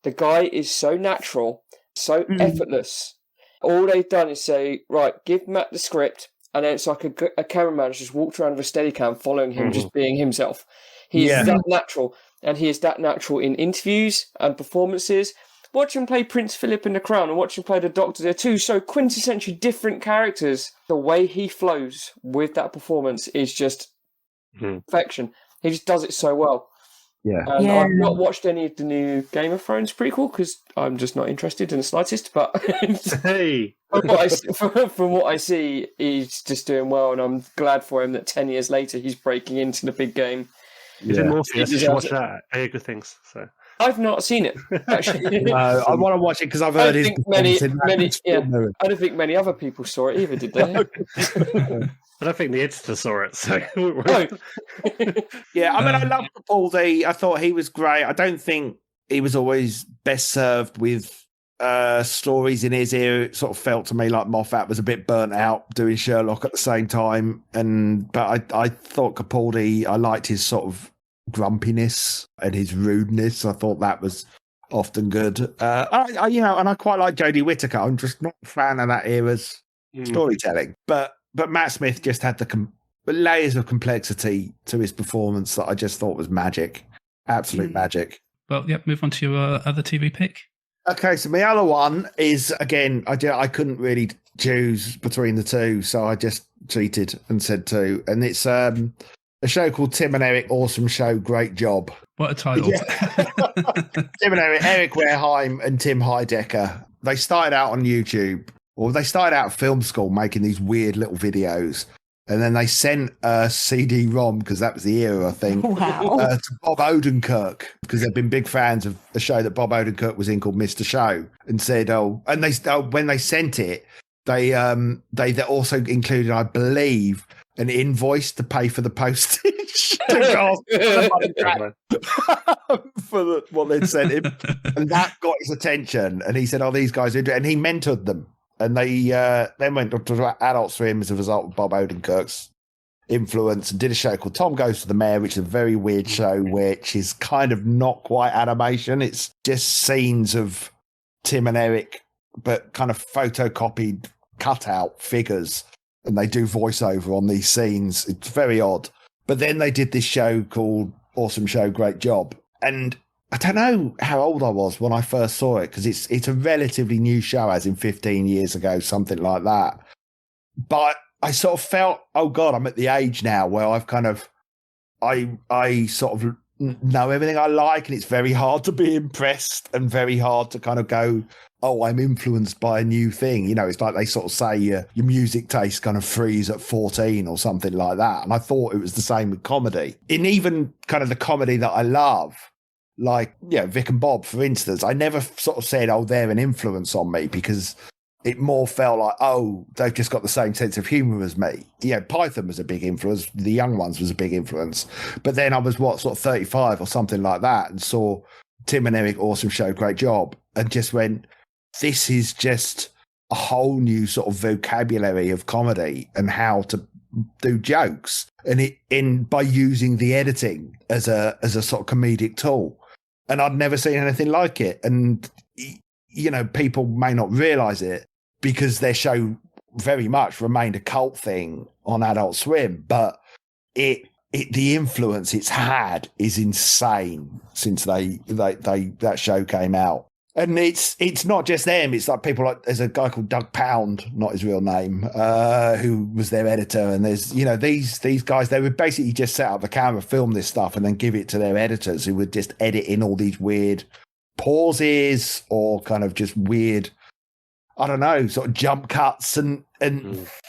the guy is so natural, so effortless. All they've done is say, right, give Matt the script, and then it's like a cameraman just walked around with a Steadicam following him, just being himself. He is that natural, and he is that natural in interviews and performances. Watch him play Prince Philip in The Crown and watch him play the Doctor. They're two so quintessentially different characters. The way he flows with that performance is just perfection. He just does it so well. Yeah. I've not watched any of the new Game of Thrones prequel because I'm just not interested in the slightest. But from what I see, he's just doing well, and I'm glad for him that 10 years later he's breaking into the big game. He's in Morpheus. You should watch that. I hear good things. So I've not seen it, actually. I want to watch it because I've heard his performance in that. I don't think many other people saw it either, did they? I don't think the editor saw it. So yeah, I mean, I love Capaldi. I thought he was great. I don't think he was always best served with stories in his ear. It sort of felt to me like Moffat was a bit burnt out doing Sherlock at the same time. But I thought Capaldi, I liked his sort of grumpiness and his rudeness. I thought that was often good. I quite like Jodie Whittaker. I'm just not a fan of that era's storytelling. But Matt Smith just had the layers of complexity to his performance that I just thought was magic. Absolute magic. Well, move on to your other TV pick. Okay, so my other one is, again, I couldn't really choose between the two, so I just cheated and said two. And it's a show called Tim and Eric, Awesome Show, Great Job. What a title. Tim and Eric Wareheim and Tim Heidecker. They started out on YouTube, or they started out at film school making these weird little videos. And then they sent a CD-ROM, because that was the era, I think, to Bob Odenkirk, because they've been big fans of a show that Bob Odenkirk was in called Mr. Show, and said, when they sent it, they also included, I believe, an invoice to pay for the postage for what they'd sent him. And that got his attention. And he said, these guys are doing it. And he mentored them. And they then went to Adult Swim as a result of Bob Odenkirk's influence, and did a show called Tom Goes to the Mayor, which is a very weird show, which is kind of not quite animation. It's just scenes of Tim and Eric, but kind of photocopied cutout figures, and they do voiceover on these scenes. It's very odd. But then they did this show called Awesome Show, Great Job. And I don't know how old I was when I first saw it, because it's a relatively new show, as in 15 years ago, something like that. But I sort of felt, oh God, I'm at the age now where I've kind of, I sort of know everything I like, and it's very hard to be impressed and very hard to kind of go, oh, I'm influenced by a new thing. You know, it's like they sort of say your music taste kind of freeze at 14 or something like that. And I thought it was the same with comedy. In even kind of the comedy that I love, like, Vic and Bob, for instance, I never sort of said, oh, they're an influence on me, because it more felt like, oh, they've just got the same sense of humour as me. Python was a big influence. The Young Ones was a big influence. But then I was, sort of 35 or something like that, and saw Tim and Eric, Awesome Show, Great Job, and just went, this is just a whole new sort of vocabulary of comedy and how to do jokes, and by using the editing as a sort of comedic tool. And I'd never seen anything like it. And, people may not realise it because their show very much remained a cult thing on Adult Swim, but the influence it's had is insane since that show came out. And it's not just them. It's like people like, there's a guy called Doug Pound, not his real name, who was their editor. And there's, these guys, they would basically just set up the camera, film this stuff, and then give it to their editors, who would just edit in all these weird pauses or kind of just weird, I don't know, sort of jump cuts. And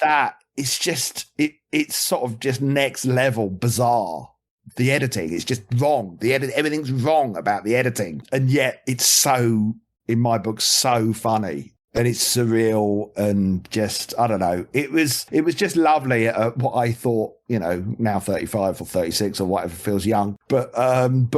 that, it's just, it's sort of just next level bizarre. The editing, it's just wrong. Everything's wrong about the editing. And yet it's so, in my book, so funny. And it's surreal and just, I don't know. It was just lovely at what I thought, now 35 or 36 or whatever feels young. But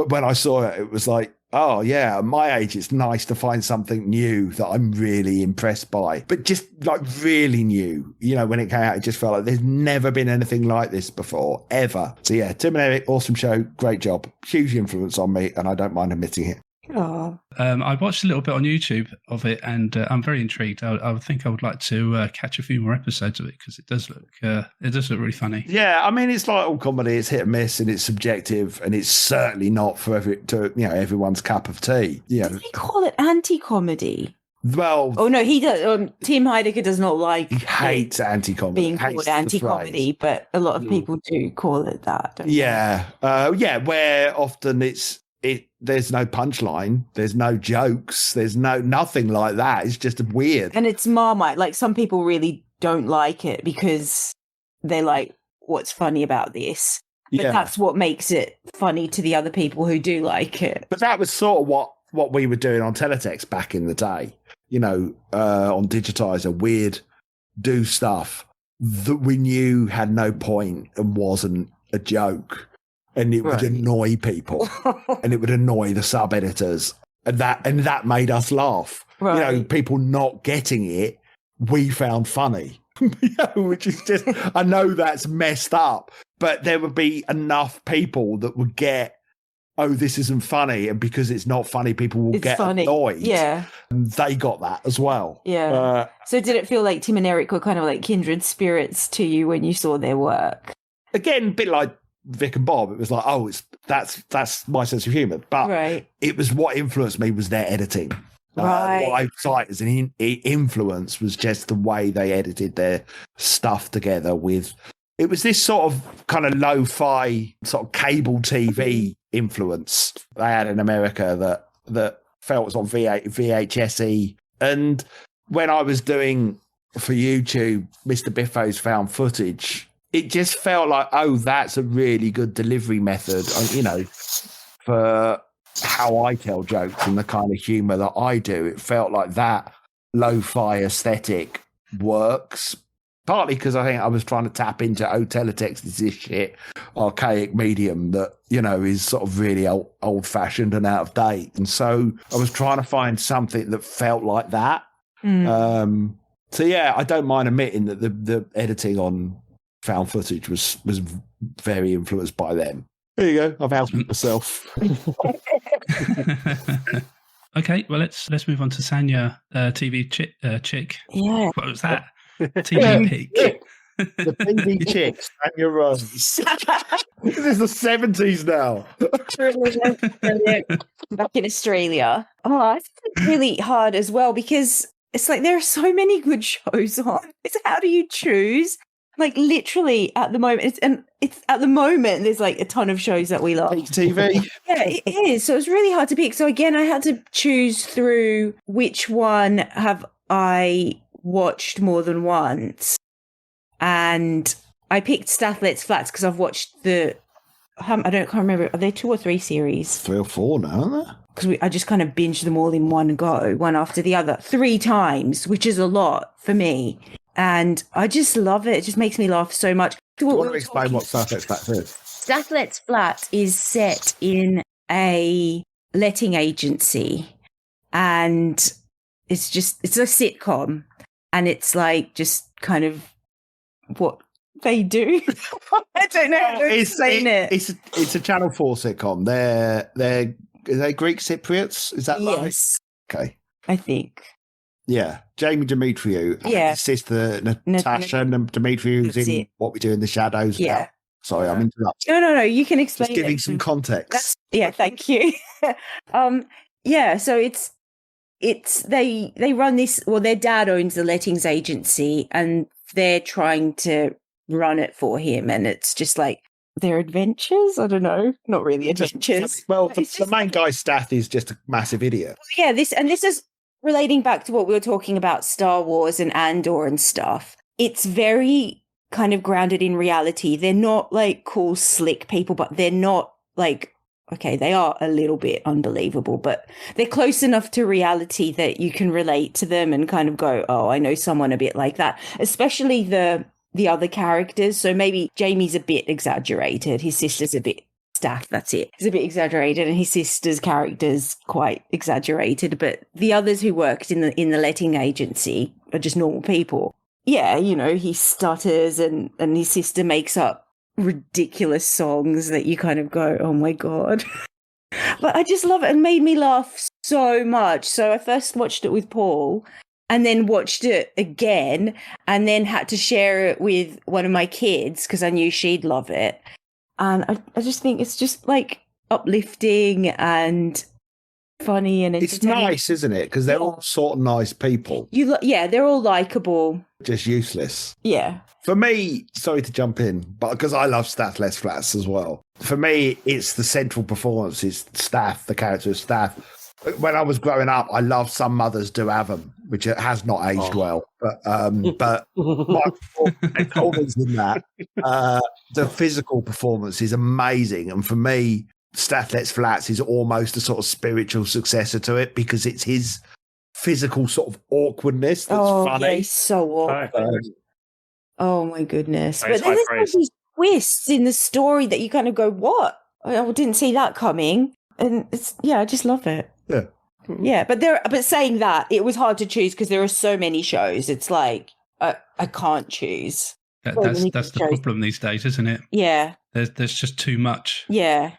when I saw it, it was like, oh yeah, at my age, it's nice to find something new that I'm really impressed by, but just like really new. When it came out, it just felt like there's never been anything like this before, ever. So yeah, Tim and Eric, Awesome Show, Great Job. Huge influence on me, and I don't mind admitting it. I watched a little bit on YouTube of it, and I'm very intrigued. I think I would like to catch a few more episodes of it, because it does look really funny. Yeah, I mean, it's like all comedy; it's hit and miss, and it's subjective, and it's certainly not for everyone's cup of tea. Do they call it anti-comedy? Well, oh no, he does. Tim Heidecker does not like. He hates anti-comedy. Being called anti-comedy, but a lot of people do call it that. Don't they? Where often there's no punchline, there's no jokes, there's nothing like that. It's just weird. And it's Marmite. Like, some people really don't like it because they're like, what's funny about this? But that's what makes it funny to the other people who do like it. But that was sort of what we were doing on Teletext back in the day. On Digitiser, we'd do stuff that we knew had no point and wasn't a joke. And it would annoy people, and it would annoy the sub editors, and that made us laugh. Right. People not getting it, we found funny. Which is just, I know that's messed up, but there would be enough people that would get, oh, this isn't funny, and because it's not funny, people will get annoyed. Yeah, and they got that as well. Yeah. So did it feel like Tim and Eric were kind of like kindred spirits to you when you saw their work? Again, a bit like Vic and Bob, it was like, oh, that's my sense of humour. But it was what influenced me was their editing. Right. What I cite as an influence was just the way they edited their stuff together with. It was this sort of kind of lo-fi sort of cable TV influence they had in America that felt on VHSE. And when I was doing for YouTube, Mr. Biffo's found footage, it just felt like, oh, that's a really good delivery method, for how I tell jokes and the kind of humour that I do. It felt like that lo-fi aesthetic works. Partly because I think I was trying to tap into teletext's this shit archaic medium that, is sort of really old-fashioned and out of date. And so I was trying to find something that felt like that. So, yeah, I don't mind admitting that the editing on found footage was very influenced by them. There you go. I've helped myself. Okay, well, let's move on to Sanja, TV chick. Yeah. What was that? TV peak. The TV chicks and your runs. This is the 70s now. Back in Australia. Oh, it's really hard as well because it's like there are so many good shows on. It's how do you choose? Like literally at the moment, it's at the moment there's like a ton of shows that we love. TV. Yeah, it is. So it's really hard to pick. So again, I had to choose through which one have I watched more than once, and I picked Stathlet's Flats because I've watched I can't remember, are there 2 or 3 series? 3 or 4 now, aren't there? Because I just kind of binged them all in one go, one after the other, 3 times, which is a lot for me, and I just love it. It just makes me laugh so much. Do you want to explain what Stathlet's Flats is? Stathlet's Flat is set in a letting agency, and it's a sitcom. And it's like just kind of what they do. I don't know how to explain it. It's a Channel 4 sitcom. Are they Greek Cypriots? Is that right? Yes. Okay. I think. Yeah. Jamie Demetriou. Yeah. His sister Natasha and Demetriou who's in What We Do in the Shadows. Yeah. Now. Sorry, I'm interrupting. No. You can explain. Just giving some context. Thank you. Yeah. So it's they run this. Well, their dad owns the lettings agency, and they're trying to run it for him, and it's just like their adventures. I don't know, not really adventures. Well, the main guy Stath is just a massive idiot. Yeah, this is relating back to what we were talking about, Star Wars and Andor and stuff. It's very kind of grounded in reality. They're not like cool, slick people, but they're not like. Okay, they are a little bit unbelievable, but they're close enough to reality that you can relate to them and kind of go, oh, I know someone a bit like that, especially the other characters. So maybe Jamie's a bit exaggerated. His sister's a bit Staff, that's it. He's a bit exaggerated, and his sister's character's quite exaggerated, but the others who worked in the letting agency are just normal people. Yeah, he stutters and his sister makes up ridiculous songs that you kind of go, oh my god. But I just love it, and made me laugh so much. So I first watched it with Paul, and then watched it again, and then had to share it with one of my kids because I knew she'd love it. And I just think it's just like uplifting and funny and it's nice, isn't it? Because they're all sort of nice people. They're all likable. Just useless. Yeah. For me, sorry to jump in, but because I love Stathlet's Flats as well. For me, it's the central performance is Stath, the character of Stath. When I was growing up, I loved Some Mothers Do Have 'Em, which has not aged well. But my performance in that, the physical performance is amazing. And for me, Stathlet's Flats is almost a sort of spiritual successor to it because it's his physical sort of awkwardness that's funny. Yeah, he's so awkward. Oh my goodness. But then there's these twists in the story that you kind of go, what? I didn't see that coming. And I just love it. Yeah. Yeah, but saying that, it was hard to choose because there are so many shows. It's like I can't choose. That's the problem these days, isn't it? Yeah. There's just too much. Yeah.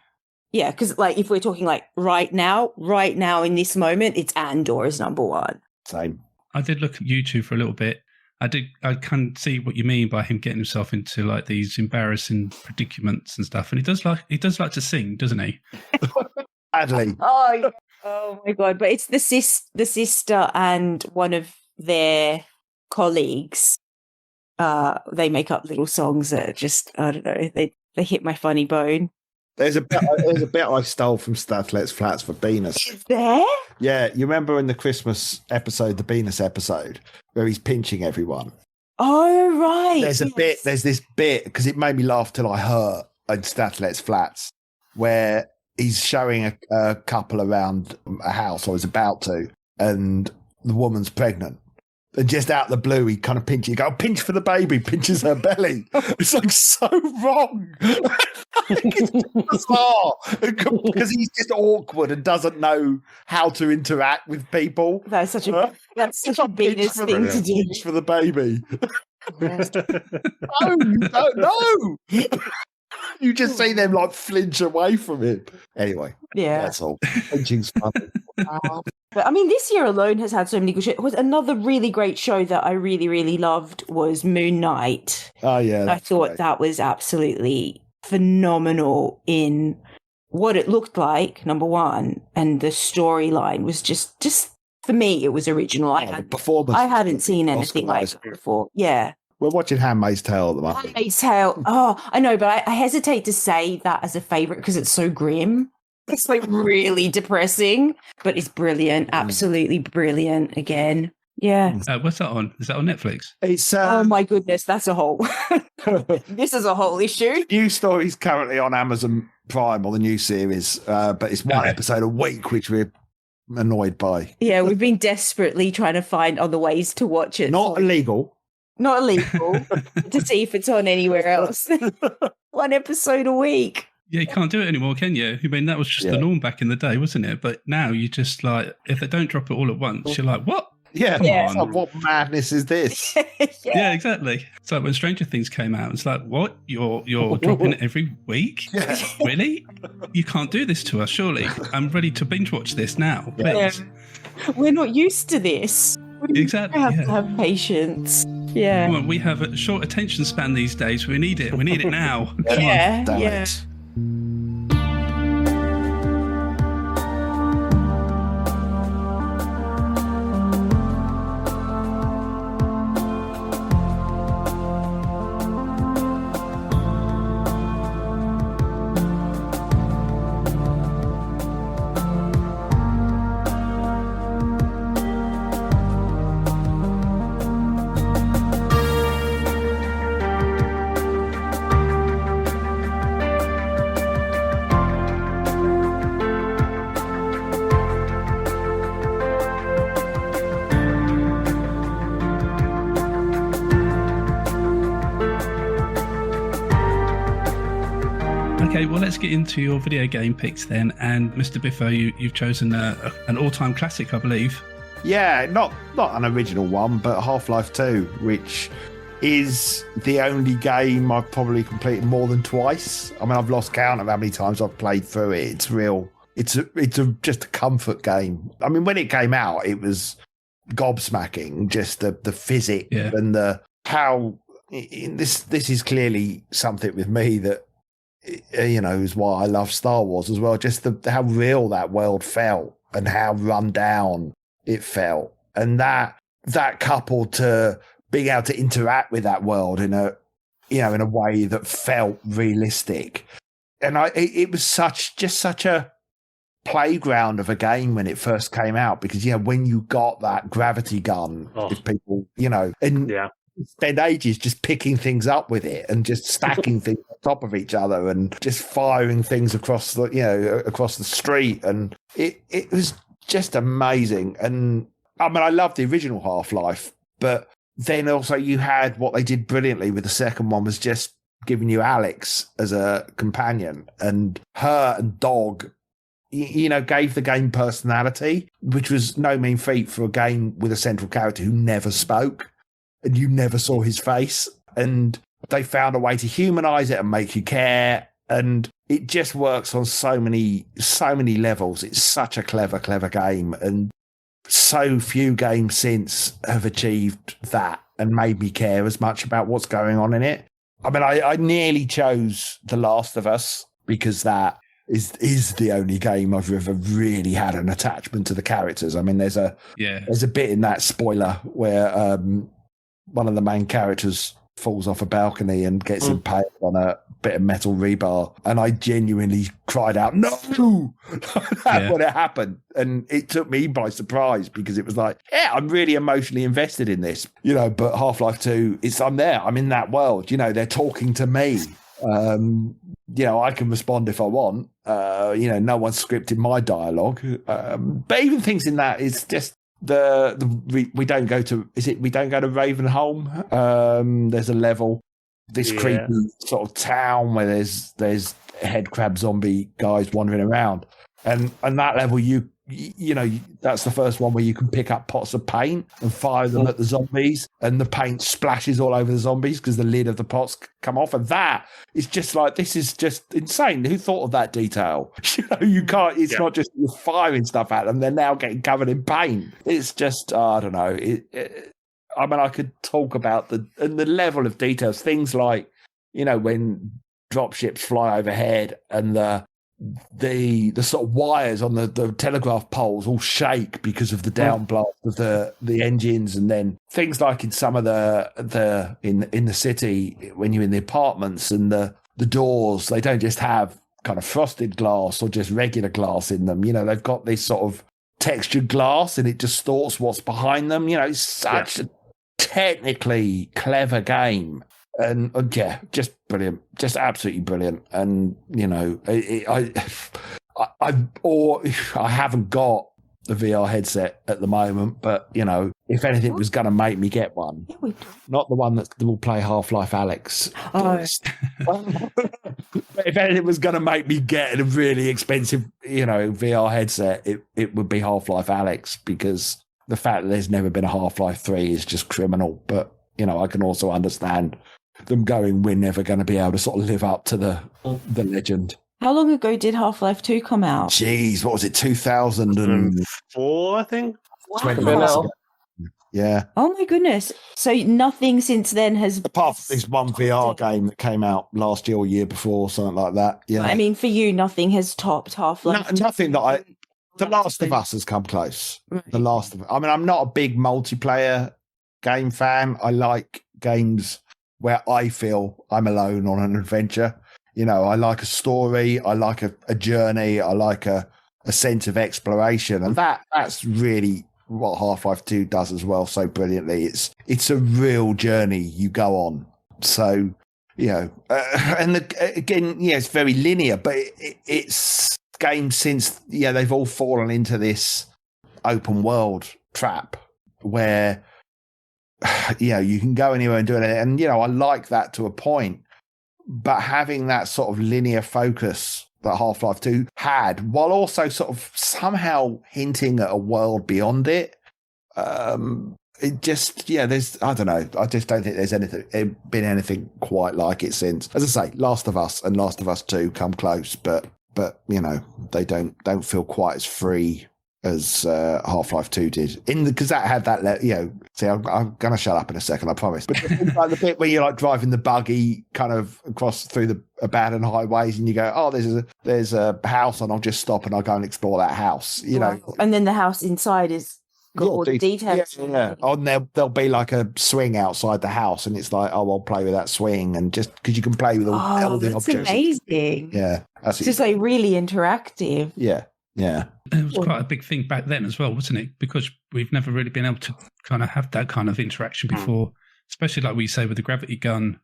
Yeah, because like if we're talking like right now in this moment, it's Andor is number one. Same. I did look at YouTube for a little bit. I can see what you mean by him getting himself into like these embarrassing predicaments and stuff. And he does like to sing, doesn't he? Badly. Oh, Oh my god! But it's the sister and one of their colleagues. They make up little songs that are just, I don't know, they hit my funny bone. There's a bit I stole from Stuff Let's Flats for Beanus. Is there? Yeah, you remember in the Christmas episode, the Beanus episode, where he's pinching everyone? Oh, right. There's this bit, because it made me laugh till I hurt in Stuff Let's Flats, where he's showing a couple around a house, or is about to, and the woman's pregnant. And just out of the blue, he kind of pinches. You go, pinch for the baby, pinches her belly. It's like so wrong. It's just bizarre because he's just awkward and doesn't know how to interact with people. That's such a Beanus thing to do. Pinch for the baby. No. You just see them like flinch away from him. Anyway, that's all. Pinching's funny. But I mean, this year alone has had so many good shows. Was another really great show that I really, really loved was Moon Knight. Oh yeah, I thought that was absolutely phenomenal in what it looked like. Number one, and the storyline was just for me, it was original. I hadn't seen anything like that before. Yeah. We're watching Handmaid's Tale at the moment. Handmaid's Tale. Oh, I know, but I hesitate to say that as a favourite because it's so grim. It's like really depressing, but it's brilliant. Absolutely brilliant again. Yeah. What's that on? Is that on Netflix? It's oh my goodness, that's a whole. This is a whole issue. New story's currently on Amazon Prime, or the new series, but it's one episode a week, which we're annoyed by. Yeah, we've been desperately trying to find other ways to watch it. Not illegal, to see if it's on anywhere else. One episode a week. Yeah, you can't do it anymore, can you? I mean, that was just the norm back in the day, wasn't it? But now you just like, if they don't drop it all at once, you're like, what? Yeah, it's like, what madness is this? Yeah, exactly. It's like when Stranger Things came out, it's like, what? You're dropping it every week? Yeah. Really? You can't do this to us, surely. I'm ready to binge watch this now, please. Yeah. We're not used to this. Exactly. We have to have patience. Yeah. Well, we have a short attention span these days. We need it. We need it now. Yeah. Okay, well, let's get into your video game picks then. And Mr. Biffo, you've chosen an all-time classic, I believe. Yeah, not an original one, but Half-Life 2, which is the only game I've probably completed more than twice. I mean, I've lost count of how many times I've played through it. It's real. It's just a comfort game. I mean, when it came out, it was gobsmacking. Just the physics and the how. This is clearly something with me that, you know, is why I love Star Wars as well. Just how real that world felt and how run down it felt, and that coupled to being able to interact with that world in a way that felt realistic. And it was such a playground of a game when it first came out, because when you got that gravity gun, if people, spend ages just picking things up with it and just stacking things on top of each other and just firing things across the street, and it was just amazing. And I mean, I love the original Half-Life, but then also you had what they did brilliantly with the second one was just giving you Alex as a companion, and her and Dog, gave the game personality, which was no mean feat for a game with a central character who never spoke and you never saw his face. And they found a way to humanize it and make you care. And it just works on so many levels. It's such a clever game. And so few games since have achieved that and made me care as much about what's going on in it. I mean, I nearly chose The Last of Us because that is the only game I've ever really had an attachment to the characters. I mean, there's a bit in that spoiler where one of the main characters falls off a balcony and gets impaled on a bit of metal rebar, and I genuinely cried out, "No!" when it happened, and it took me by surprise because it was like, yeah, I'm really emotionally invested in this, you know. But Half-Life 2, I'm there, I'm in that world, you know. They're talking to me. You know, I can respond if I want. You know, no one's scripted my dialogue. But even things in that, it's just we don't go to Ravenholm. There's a level, this creepy sort of town where there's head crab zombie guys wandering around, and that level you know, that's the first one where you can pick up pots of paint and fire them at the zombies, and the paint splashes all over the zombies because the lid of the pots come off. And that is just like, this is just insane. Who thought of that detail? You know, you can't, it's not just you're firing stuff at them, they're now getting covered in paint. It's just, I don't know. I mean, I could talk about the level of details, things like, you know, when dropships fly overhead and the sort of wires on the telegraph poles all shake because of the downblast of the engines, and then things like in some of the in the city when you're in the apartments, and the doors, they don't just have kind of frosted glass or just regular glass in them. You know, they've got this sort of textured glass, and it distorts what's behind them. You know, it's such a technically clever game. And yeah, just brilliant, just absolutely brilliant. And you know, I haven't got the VR headset at the moment, but you know, if anything was going to make me get one, not the one that will play Half-Life Alyx. If anything was going to make me get a really expensive, you know, VR headset, it would be Half-Life Alyx, because the fact that there's never been a Half-Life 3 is just criminal. But you know, I can also understand them going, we're never going to be able to sort of live up to the legend. How long ago did Half-Life 2 come out? Jeez, what was it, 2004, I think? Wow. 20 years ago. Yeah. Oh my goodness. So nothing since then has... Apart from this one VR game that came out last year or year before, something like that. Yeah. I mean, for you, nothing has topped Half-Life 2. Nothing that The Last of Us has come close. Right. I mean, I'm not a big multiplayer game fan. I like games where I feel I'm alone on an adventure. You know, I like a story, I like a journey, I like a sense of exploration. And that's really what Half-Life 2 does as well so brilliantly. It's a real journey you go on. So, you know, again, yeah, it's very linear, but it's games since, yeah, they've all fallen into this open world trap where, you know, you can go anywhere and do it. And, you know, I like that to a point. But having that sort of linear focus that Half-Life 2 had, while also sort of somehow hinting at a world beyond it, it just, yeah, I don't know. I just don't think there's been anything quite like it since. As I say, Last of Us and Last of Us 2 come close, but you know, they don't feel quite as free as Half-Life 2 did, because that had that, you know. See, I'm going to shut up in a second, I promise. But like the bit where you're like driving the buggy kind of across through the abandoned highways, and you go, oh, there's a house, and I'll just stop and I'll go and explore that house, you know. And then the house inside is got all the details. Yeah. Oh, and there'll be like a swing outside the house, and it's like, oh, I'll play with that swing, and just because you can play with all the objects. That's amazing. Yeah, it's just like really interactive. Yeah. Yeah. It was quite a big thing back then as well, wasn't it? Because we've never really been able to kind of have that kind of interaction before, especially like we say with the gravity gun,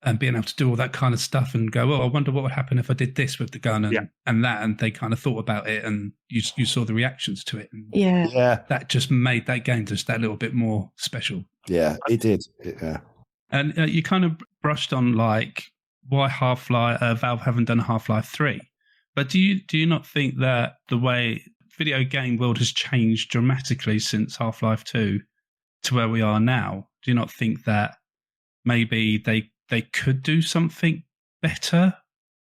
and being able to do all that kind of stuff and go, oh, I wonder what would happen if I did this with the gun and that. And they kind of thought about it, and you saw the reactions to it. And that just made that game just that little bit more special. Yeah, it did. Yeah. And you kind of brushed on like why Valve haven't done Half-Life 3. But do you not think that the way video game world has changed dramatically since Half-Life 2 to where we are now? Do you not think that maybe they could do something better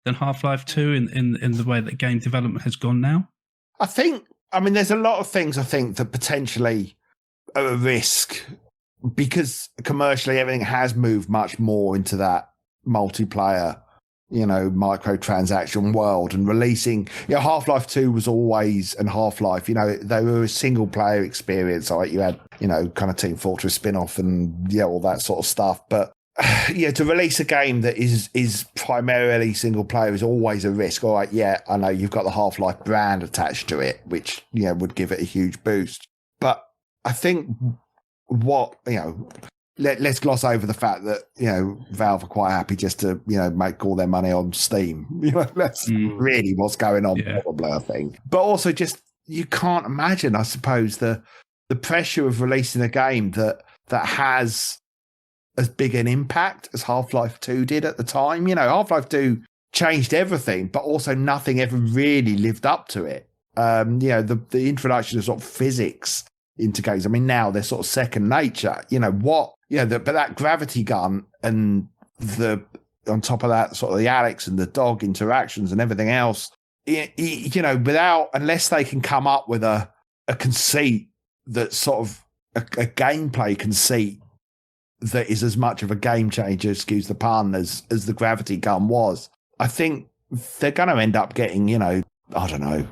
than Half-Life 2 in the way that game development has gone now? I mean, there's a lot of things I think that potentially are a risk, because commercially everything has moved much more into that multiplayer microtransaction world, and releasing, Half-Life 2 was always, and Half-Life, they were a single player experience. Like you had, kind of Team Fortress spin-off and all that sort of stuff. But to release a game that is primarily single player is always a risk. All right, I know you've got the Half-Life brand attached to it, which, would give it a huge boost. But I think let's gloss over the fact that, Valve are quite happy just to, make all their money on Steam. That's really what's going on, probably, I think. But also just, you can't imagine, I suppose, the pressure of releasing a game that has as big an impact as Half-Life 2 did at the time. Half-Life 2 changed everything, but also nothing ever really lived up to it. The introduction of sort of physics into games, I mean, now they're sort of second nature. But that gravity gun and on top of that, sort of the Alex and the dog interactions and everything else, unless they can come up with a conceit that's sort of a gameplay conceit that is as much of a game changer, excuse the pun, as the gravity gun was, I think they're going to end up getting, I don't know,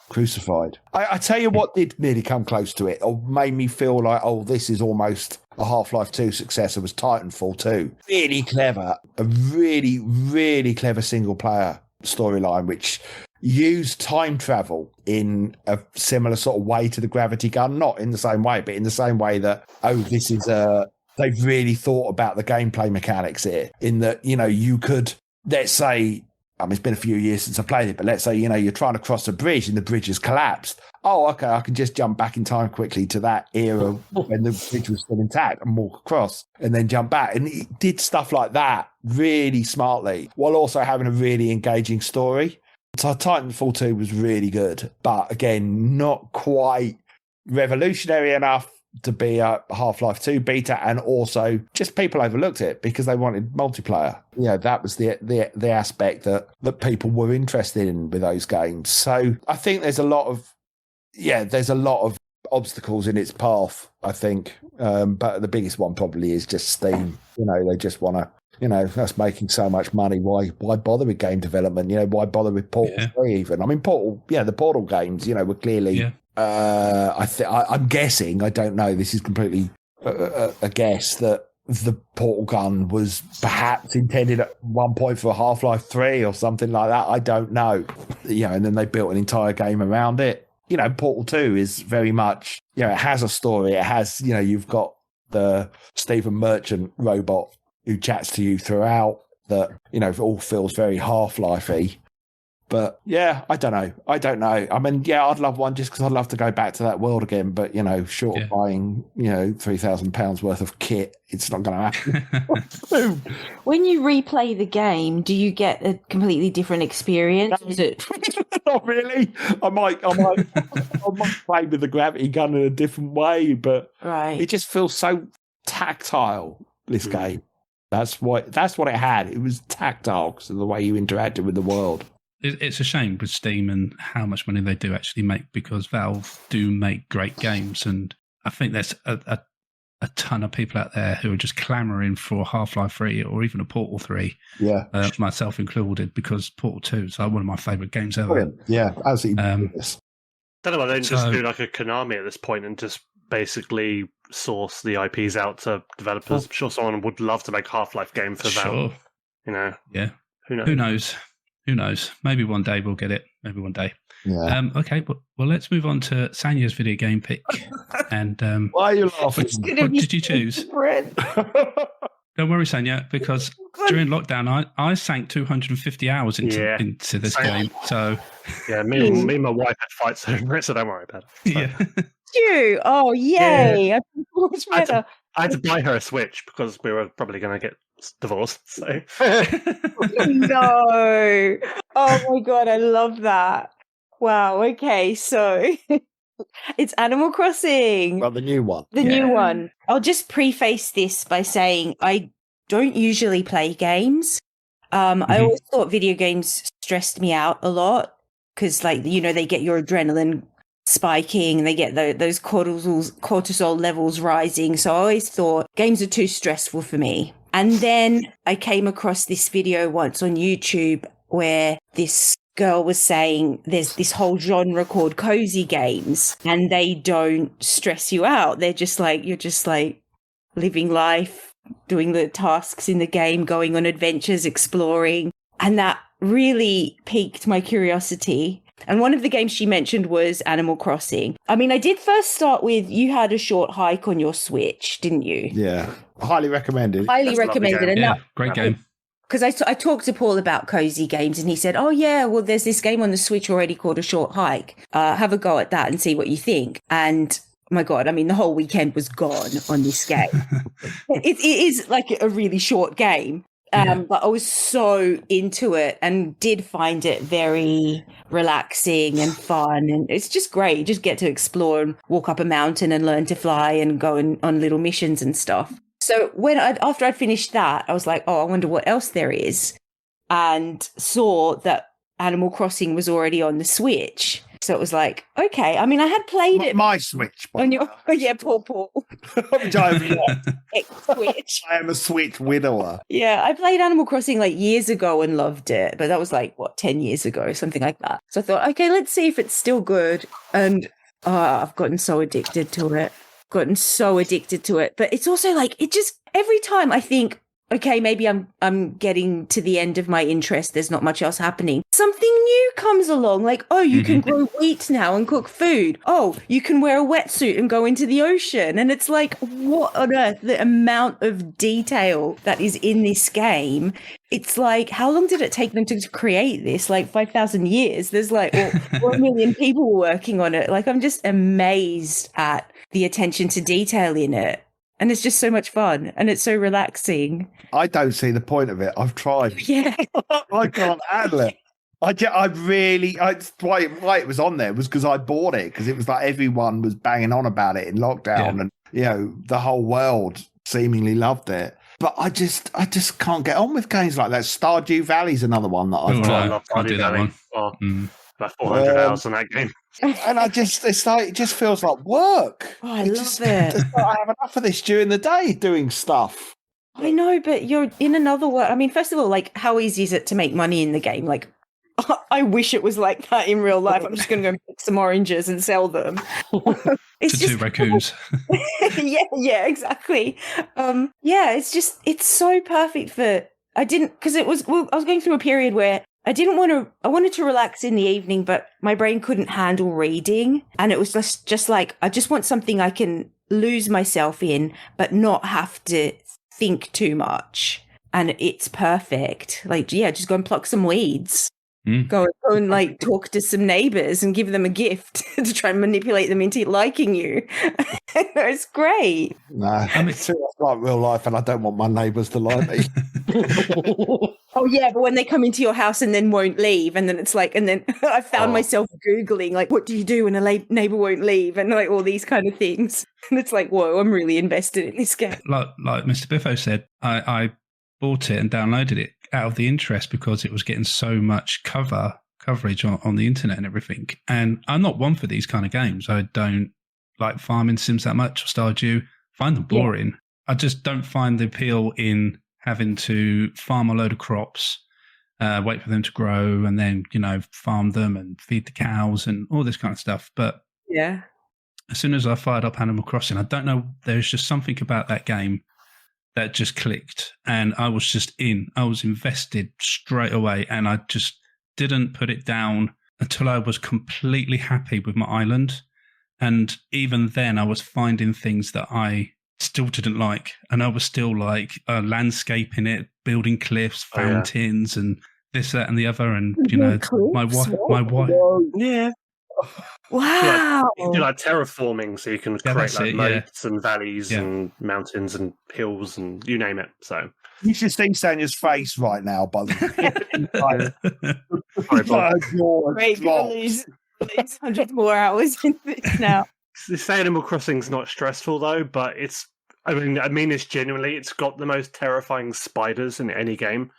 crucified. I tell you what did nearly come close to it, or made me feel like, this is almost a Half-Life 2 successor, was Titanfall 2. Really clever, a really, really clever single-player storyline, which used time travel in a similar sort of way to the gravity gun. Not in the same way, but in the same way that, this is they've really thought about the gameplay mechanics here, in that, you could, let's say, it's been a few years since I played it, but let's say, you're trying to cross a bridge and the bridge has collapsed. Oh, okay, I can just jump back in time quickly to that era when the bridge was still intact and walk across and then jump back. And it did stuff like that really smartly, while also having a really engaging story. So Titanfall 2 was really good, but again, not quite revolutionary enough to be a Half-Life 2 beta, and also just people overlooked it because they wanted multiplayer. That was the aspect that people were interested in with those games. So I think there's a lot of obstacles in its path, I think. But the biggest one probably is just Steam. They just want to, that's making so much money. Why bother with game development? Why bother with Portal 3 even? I mean, Portal, the Portal games, were clearly... Yeah. I'm guessing, I don't know, this is completely a guess, that the portal gun was perhaps intended at one point for Half-Life 3 or something like that. I don't know. And then they built an entire game around it. Portal 2 is very much, it has a story. It has, you've got the Stephen Merchant robot who chats to you throughout, that, it all feels very Half-Life-y. But I don't know. I mean, I'd love one just because I'd love to go back to that world again. But short of buying, £3,000 worth of kit, it's not going to happen. When you replay the game, do you get a completely different experience? Is it? Not really. I might play with the gravity gun in a different way, but it just feels so tactile. This game. That's what it had. It was tactile because of the way you interacted with the world. It's a shame with Steam and how much money they do actually make, because Valve do make great games, and I think there's a ton of people out there who are just clamouring for Half-Life 3 or even a Portal 3, myself included, because Portal 2 is like one of my favourite games ever. Yeah, absolutely. Don't know why they don't just do like a Konami at this point and just basically source the IPs out to developers. I'm sure someone would love to make a Half-Life game for Valve. Yeah. Who knows? Maybe one day we'll get it. Maybe one day. Yeah. Okay, well, let's move on to Sanya's video game pick. And why are you laughing? What did you choose? Don't worry, Sanja, because during lockdown, I sank 250 hours into this game. So me and my wife had fights over it, so don't worry about it. So. Yeah. You? Oh, yay! Yeah. I had to buy her a Switch because we were probably going to get divorced. So. No! Oh my god, I love that. Wow. Okay, so it's Animal Crossing. Well, the new one. The new one. I'll just preface this by saying I don't usually play games. I always thought video games stressed me out a lot because, like, they get your adrenaline spiking, they get those cortisol levels rising. So I always thought games are too stressful for me. And then I came across this video once on YouTube where this girl was saying there's this whole genre called cozy games and they don't stress you out. They're just like, you're just like living life, doing the tasks in the game, going on adventures, exploring. And that really piqued my curiosity. And one of the games she mentioned was Animal Crossing. I mean, I did first start with, you had a short hike on your Switch, didn't you? Yeah. Highly recommended. Highly recommended. And Yeah, great game. because I talked to Paul about cozy games and he said, oh, yeah, well, there's this game on the Switch already called A Short Hike. Have a go at that and see what you think. And my God, I mean, the whole weekend was gone on this game. It is like a really short game. But I was so into it and did find it very relaxing and fun. And it's just great. You just get to explore and walk up a mountain and learn to fly and go on little missions and stuff. So after I'd finished that, I was like, oh, I wonder what else there is. And saw that Animal Crossing was already on the Switch. So it was like, okay. I mean, I had played it. My Switch. On your, poor Paul. Which I'm not. Switch. I am a Switch widower. Yeah, I played Animal Crossing like years ago and loved it. But that was like, 10 years ago, something like that. So I thought, okay, let's see if it's still good. And I've gotten so addicted to it. But it's also like, it just, every time I think, okay, maybe I'm getting to the end of my interest. There's not much else happening. Something new comes along, like, oh, you can grow wheat now and cook food. Oh, you can wear a wetsuit and go into the ocean. And it's like, what on earth? The amount of detail that is in this game. It's like, how long did it take them to create this? Like 5,000 years. There's like 1 million people working on it. Like, I'm just amazed at the attention to detail in it. And it's just so much fun and it's so relaxing. I don't see the point of it. I've tried. Yeah. I can't handle it. Why it was on there was because I bought it because it was like everyone was banging on about it in lockdown and, the whole world seemingly loved it. But I just can't get on with games like that. Stardew Valley's another one that I've tried. I love Can't do that Valley. one. Oh, about 400 hours on that game. And it just feels like work. Oh, I love it. I have enough of this during the day doing stuff. I know, but you're in another world. I mean, first of all, like, how easy is it to make money in the game? Like, I wish it was like that in real life. I'm just going to go pick some oranges and sell them. It's to 2 raccoons. yeah, exactly. It's so perfect because I was going through a period where I wanted to relax in the evening, but my brain couldn't handle reading. And it was just like, I just want something I can lose myself in, but not have to think too much. And it's perfect. Like, yeah, just go and pluck some weeds. Go and like talk to some neighbors and give them a gift to try and manipulate them into liking you. It's great. No, it's too much like real life, and I don't want my neighbors to like me. Oh yeah, but when they come into your house and then won't leave, and then it's like, and then I found myself Googling like, what do you do when a neighbor won't leave, and like all these kind of things. And it's like, whoa, I'm really invested in this game. Like Mr. Biffo said, I bought it and downloaded it out of the interest because it was getting so much coverage on the internet and everything. And I'm not one for these kind of games. I don't like farming sims that much or Stardew. Find them boring. Yeah. I just don't find the appeal in having to farm a load of crops, wait for them to grow and then, farm them and feed the cows and all this kind of stuff. But yeah, as soon as I fired up Animal Crossing, I don't know, there's just something about that game that just clicked and I was just I was invested straight away and I just didn't put it down until I was completely happy with my island. And even then I was finding things that I still didn't like. And I was still like landscaping it, building cliffs, fountains and this, that and the other. And, my wife. Yeah. Wow. You do like terraforming so you can create like moats and valleys and mountains and hills and you name it. So you should see Sanja's face right now, by the way. Great, lose 100 more hours in this now. This Animal Crossing's not stressful though, but I mean this genuinely, it's got the most terrifying spiders in any game.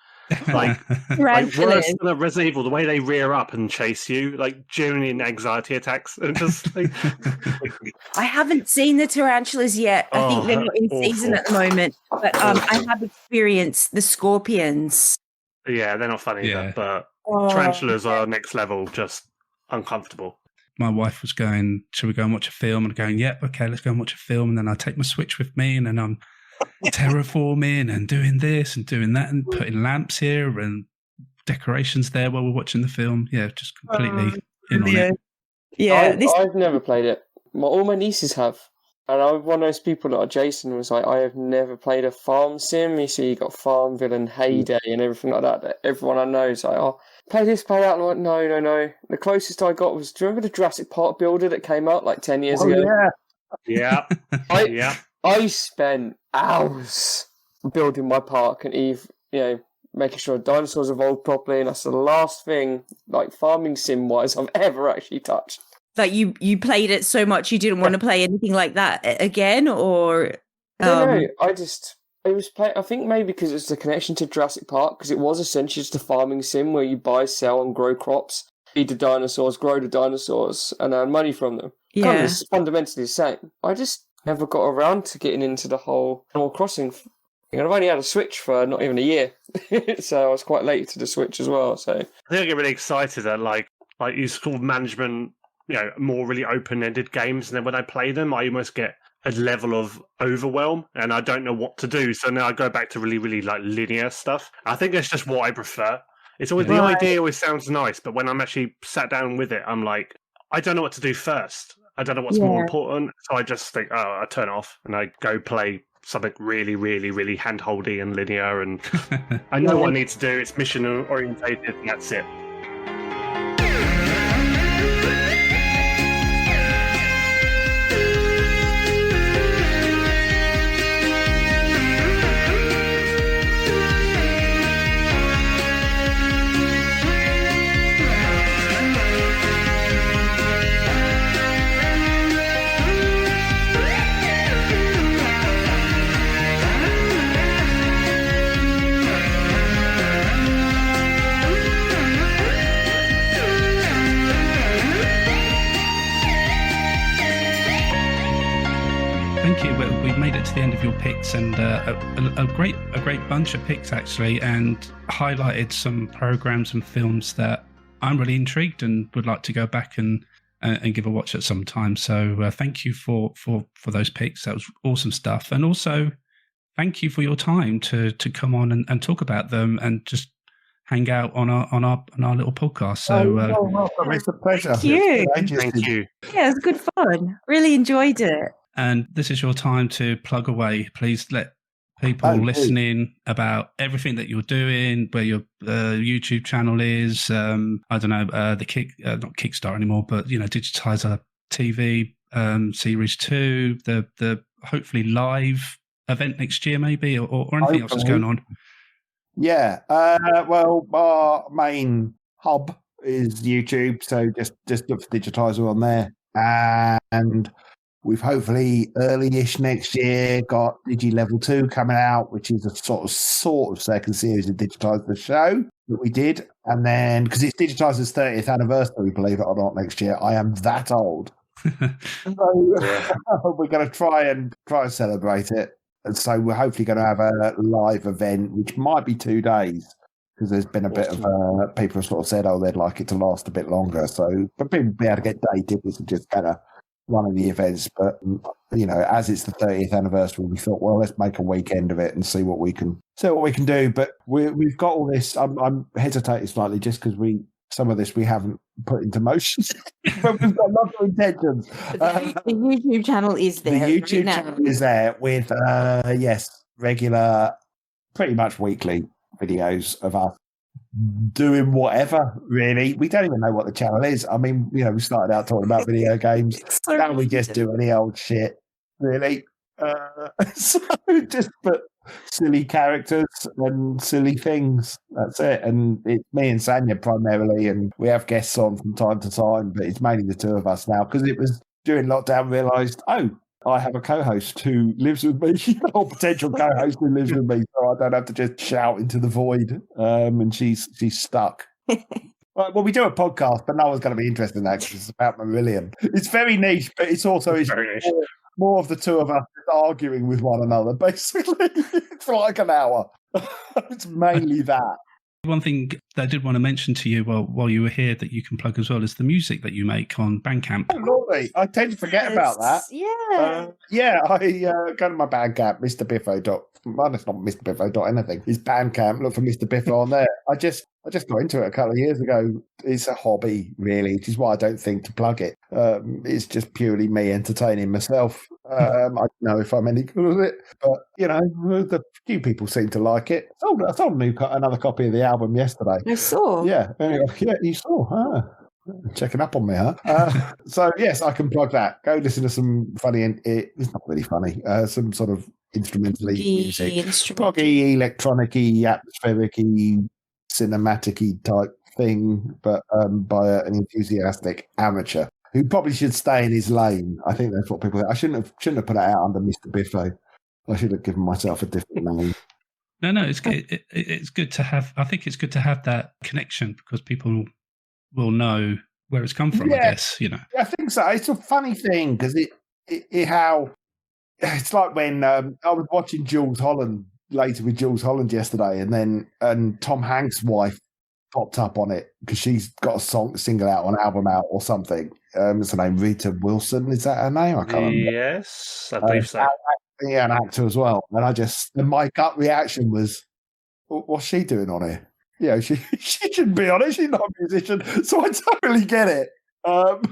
Like Tarantulas. worse than a Resident Evil, the way they rear up and chase you, like genuine anxiety attacks, and just like, I haven't seen the tarantulas yet. I think they're not in season at the moment, but I have experienced the scorpions. yeah, they're not funny Yeah. either, but Oh, tarantulas are next level, just uncomfortable. My wife was going, "Shall we go and watch a film?" And going, "Yep, okay, let's go and watch a film." And then I take my Switch with me, and then I'm terraforming and doing this and doing that and putting lamps here and decorations there while we're watching the film. Yeah, just completely in on it. Yeah, I've never played it. All my nieces have. And I'm one of those people that Jason was like, I have never played a farm sim. You see, you got Farmville and Heyday and everything like that. That everyone I know is like, oh, play this, play that. I'm like, no. The closest I got was, do you remember the Jurassic Park builder that came out like 10 years ago? Yeah, yeah. I spent hours building my park and making sure dinosaurs evolved properly, and that's the last thing, like farming sim wise, I've ever actually touched. like you played it so much you didn't want to play anything like that again, or I don't know. I think maybe because it's the connection to Jurassic Park, because it was essentially just a farming sim where you buy, sell, and grow crops, feed the dinosaurs, grow the dinosaurs, and earn money from them. Kind of is fundamentally the same. I just never got around to getting into the whole Animal Crossing thing. I've only had a Switch for not even a year, so I was quite late to the Switch as well. So I think I get really excited at like you call management, more really open-ended games, and then when I play them, I almost get a level of overwhelm, and I don't know what to do. So now I go back to really, really like linear stuff. I think that's just what I prefer. It's always the idea always sounds nice, but when I'm actually sat down with it, I'm like, I don't know what to do first. I don't know what's more important. So I just think, I turn it off and I go play something really, really, really hand-holdy and linear, and I know what I need to do. It's mission-orientated, and that's it. We've made it to the end of your picks, and a great bunch of picks actually, and highlighted some programs and films that I'm really intrigued and would like to go back and give a watch at some time. So thank you for those picks. That was awesome stuff, and also thank you for your time to come on and talk about them and just hang out on our little podcast. So welcome. It's a pleasure. Thank you. Thank you. Yeah, it was good fun. Really enjoyed it. And this is your time to plug away. Please let people listening about everything that you're doing, where your YouTube channel is. I don't know, not Kickstarter anymore, but Digitiser TV Series 2, the hopefully live event next year, maybe, or anything else that's going on. Yeah. Well, our main hub is YouTube, so just look for Digitiser on there, and we've hopefully early-ish next year got Digi Level 2 coming out, which is a sort of second series of Digitiser show that we did. And then, because it's Digitiser's 30th anniversary, believe it or not, next year. I am that old. So we're going to try and celebrate it. And so we're hopefully going to have a live event, which might be 2 days, because there's been a bit of people have sort of said, they'd like it to last a bit longer. So, but people will be able to get day tickets and just kind of running the events. But as it's the 30th anniversary, we thought, well, let's make a weekend of it and see what we can do. But we've got all this. I'm hesitating slightly just because some of this we haven't put into motion, but we've got lots of intentions. The YouTube channel is there. The YouTube channel is there with regular, pretty much weekly videos of us doing whatever, really. We don't even know what the channel is. I mean, we started out talking about video games. Now we just do any old shit, really. So just put silly characters and silly things. That's it. And it's me and Sanja primarily, and we have guests on from time to time, but it's mainly the two of us now, because it was during lockdown realised, I have a co-host who lives with me, or potential co-host who lives with me, so now I don't have to just shout into the void. And she's stuck. Well, we do a podcast, but no one's going to be interested in that because it's about Marillion. It's very niche, but it's also more of the two of us arguing with one another, basically. For like an hour. It's mainly that. One thing that I did want to mention to you while you were here that you can plug as well is the music that you make on Bandcamp. Oh, lovely. I tend to forget about that. Yeah. I go to my Bandcamp, Mr. Biffo. Well, it's not Mr. Biffo. Anything. It's Bandcamp. Look for Mr. Biffo on there. I just got into it a couple of years ago. It's a hobby, really, which is why I don't think to plug it. It's just purely me entertaining myself. I don't know if I'm any good at it, but the few people seem to like it. I sold another copy of the album yesterday. I saw. Yeah, anyway, yeah, you saw. Checking up on me, huh? So yes, I can plug that. Go listen to some funny. It's not really funny. Some sort of instrumentally music, proggy, electronic-y, atmospheric-y, cinematic-y type thing, but by an enthusiastic amateur who probably should stay in his lane. I think that's what people. I shouldn't have put it out under Mr. Biffo. I should have given myself a different name. No, it's good. It's good to have. I think it's good to have that connection because people will know where it's come from. I guess I think so. It's a funny thing because it's like when I was watching Jules Holland yesterday, and Tom Hanks' wife popped up on it because she's got a single out, an album out, or something. What's her name? Rita Wilson, is that her name? I can't remember. Yes, I believe so. Yeah, an actor as well. And my gut reaction was, what's she doing on here? She shouldn't be on it. She's not a musician, so I totally get it. And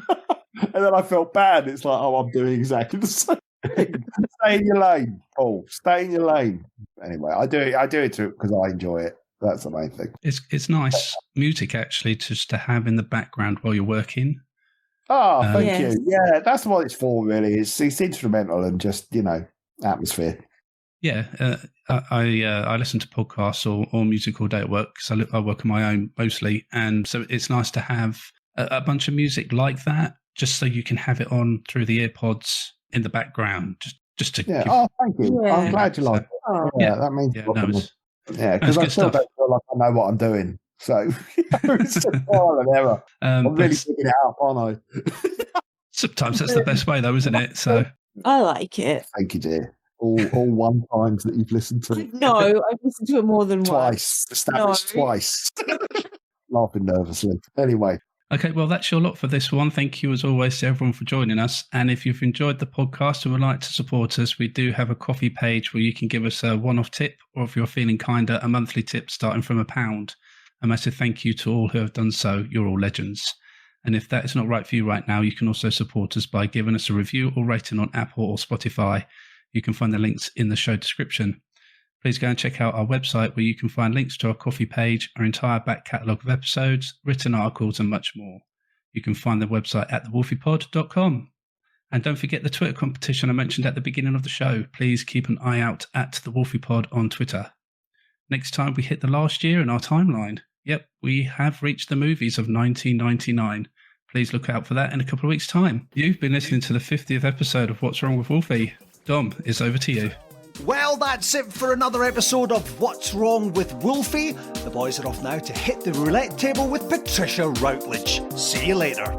then I felt bad. It's like, I'm doing exactly the same. Stay in your lane, Paul. Stay in your lane. Anyway, I do it because I enjoy it. That's the main thing. It's nice music actually just to have in the background while you're working. Oh, thank you. Yeah, that's what it's for. Really, it's instrumental and just atmosphere. Yeah, I listen to podcasts or music all day at work because I work on my own mostly, and so it's nice to have a bunch of music like that, just so you can have it on through the earpods in the background, just to. Yeah. Oh, thank you. Yeah. I'm glad you like it. Oh. Yeah, that means. Yeah, because I still don't feel like I know what I'm doing. So it's just trial and error. I'm really picking it up, aren't I? Sometimes that's the best way, though, isn't it? So I like it. Thank you, dear. All one times that you've listened to it. No, I've listened to it more than once. Established twice. Laughing nervously. Anyway. Okay, well, that's your lot for this one. Thank you, as always, to everyone for joining us. And if you've enjoyed the podcast and would like to support us, we do have a coffee page where you can give us a one-off tip, or if you're feeling kinder, a monthly tip starting from £1. A massive thank you to all who have done so. You're all legends. And if that is not right for you right now, you can also support us by giving us a review or rating on Apple or Spotify. You can find the links in the show description. Please go and check out our website where you can find links to our coffee page, our entire back catalogue of episodes, written articles, and much more. You can find the website at thewolfiepod.com. And don't forget the Twitter competition I mentioned at the beginning of the show. Please keep an eye out at the Wolfie Pod on Twitter. Next time we hit the last year in our timeline. Yep, we have reached the movies of 1999. Please look out for that in a couple of weeks' time. You've been listening to the 50th episode of What's Wrong with Wolfie. Dom, it's over to you. Well, that's it for another episode of What's Wrong with Wolfie. The boys are off now to hit the roulette table with Patricia Routledge. See you later.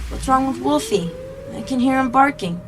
What's wrong with Wolfie? I can hear him barking.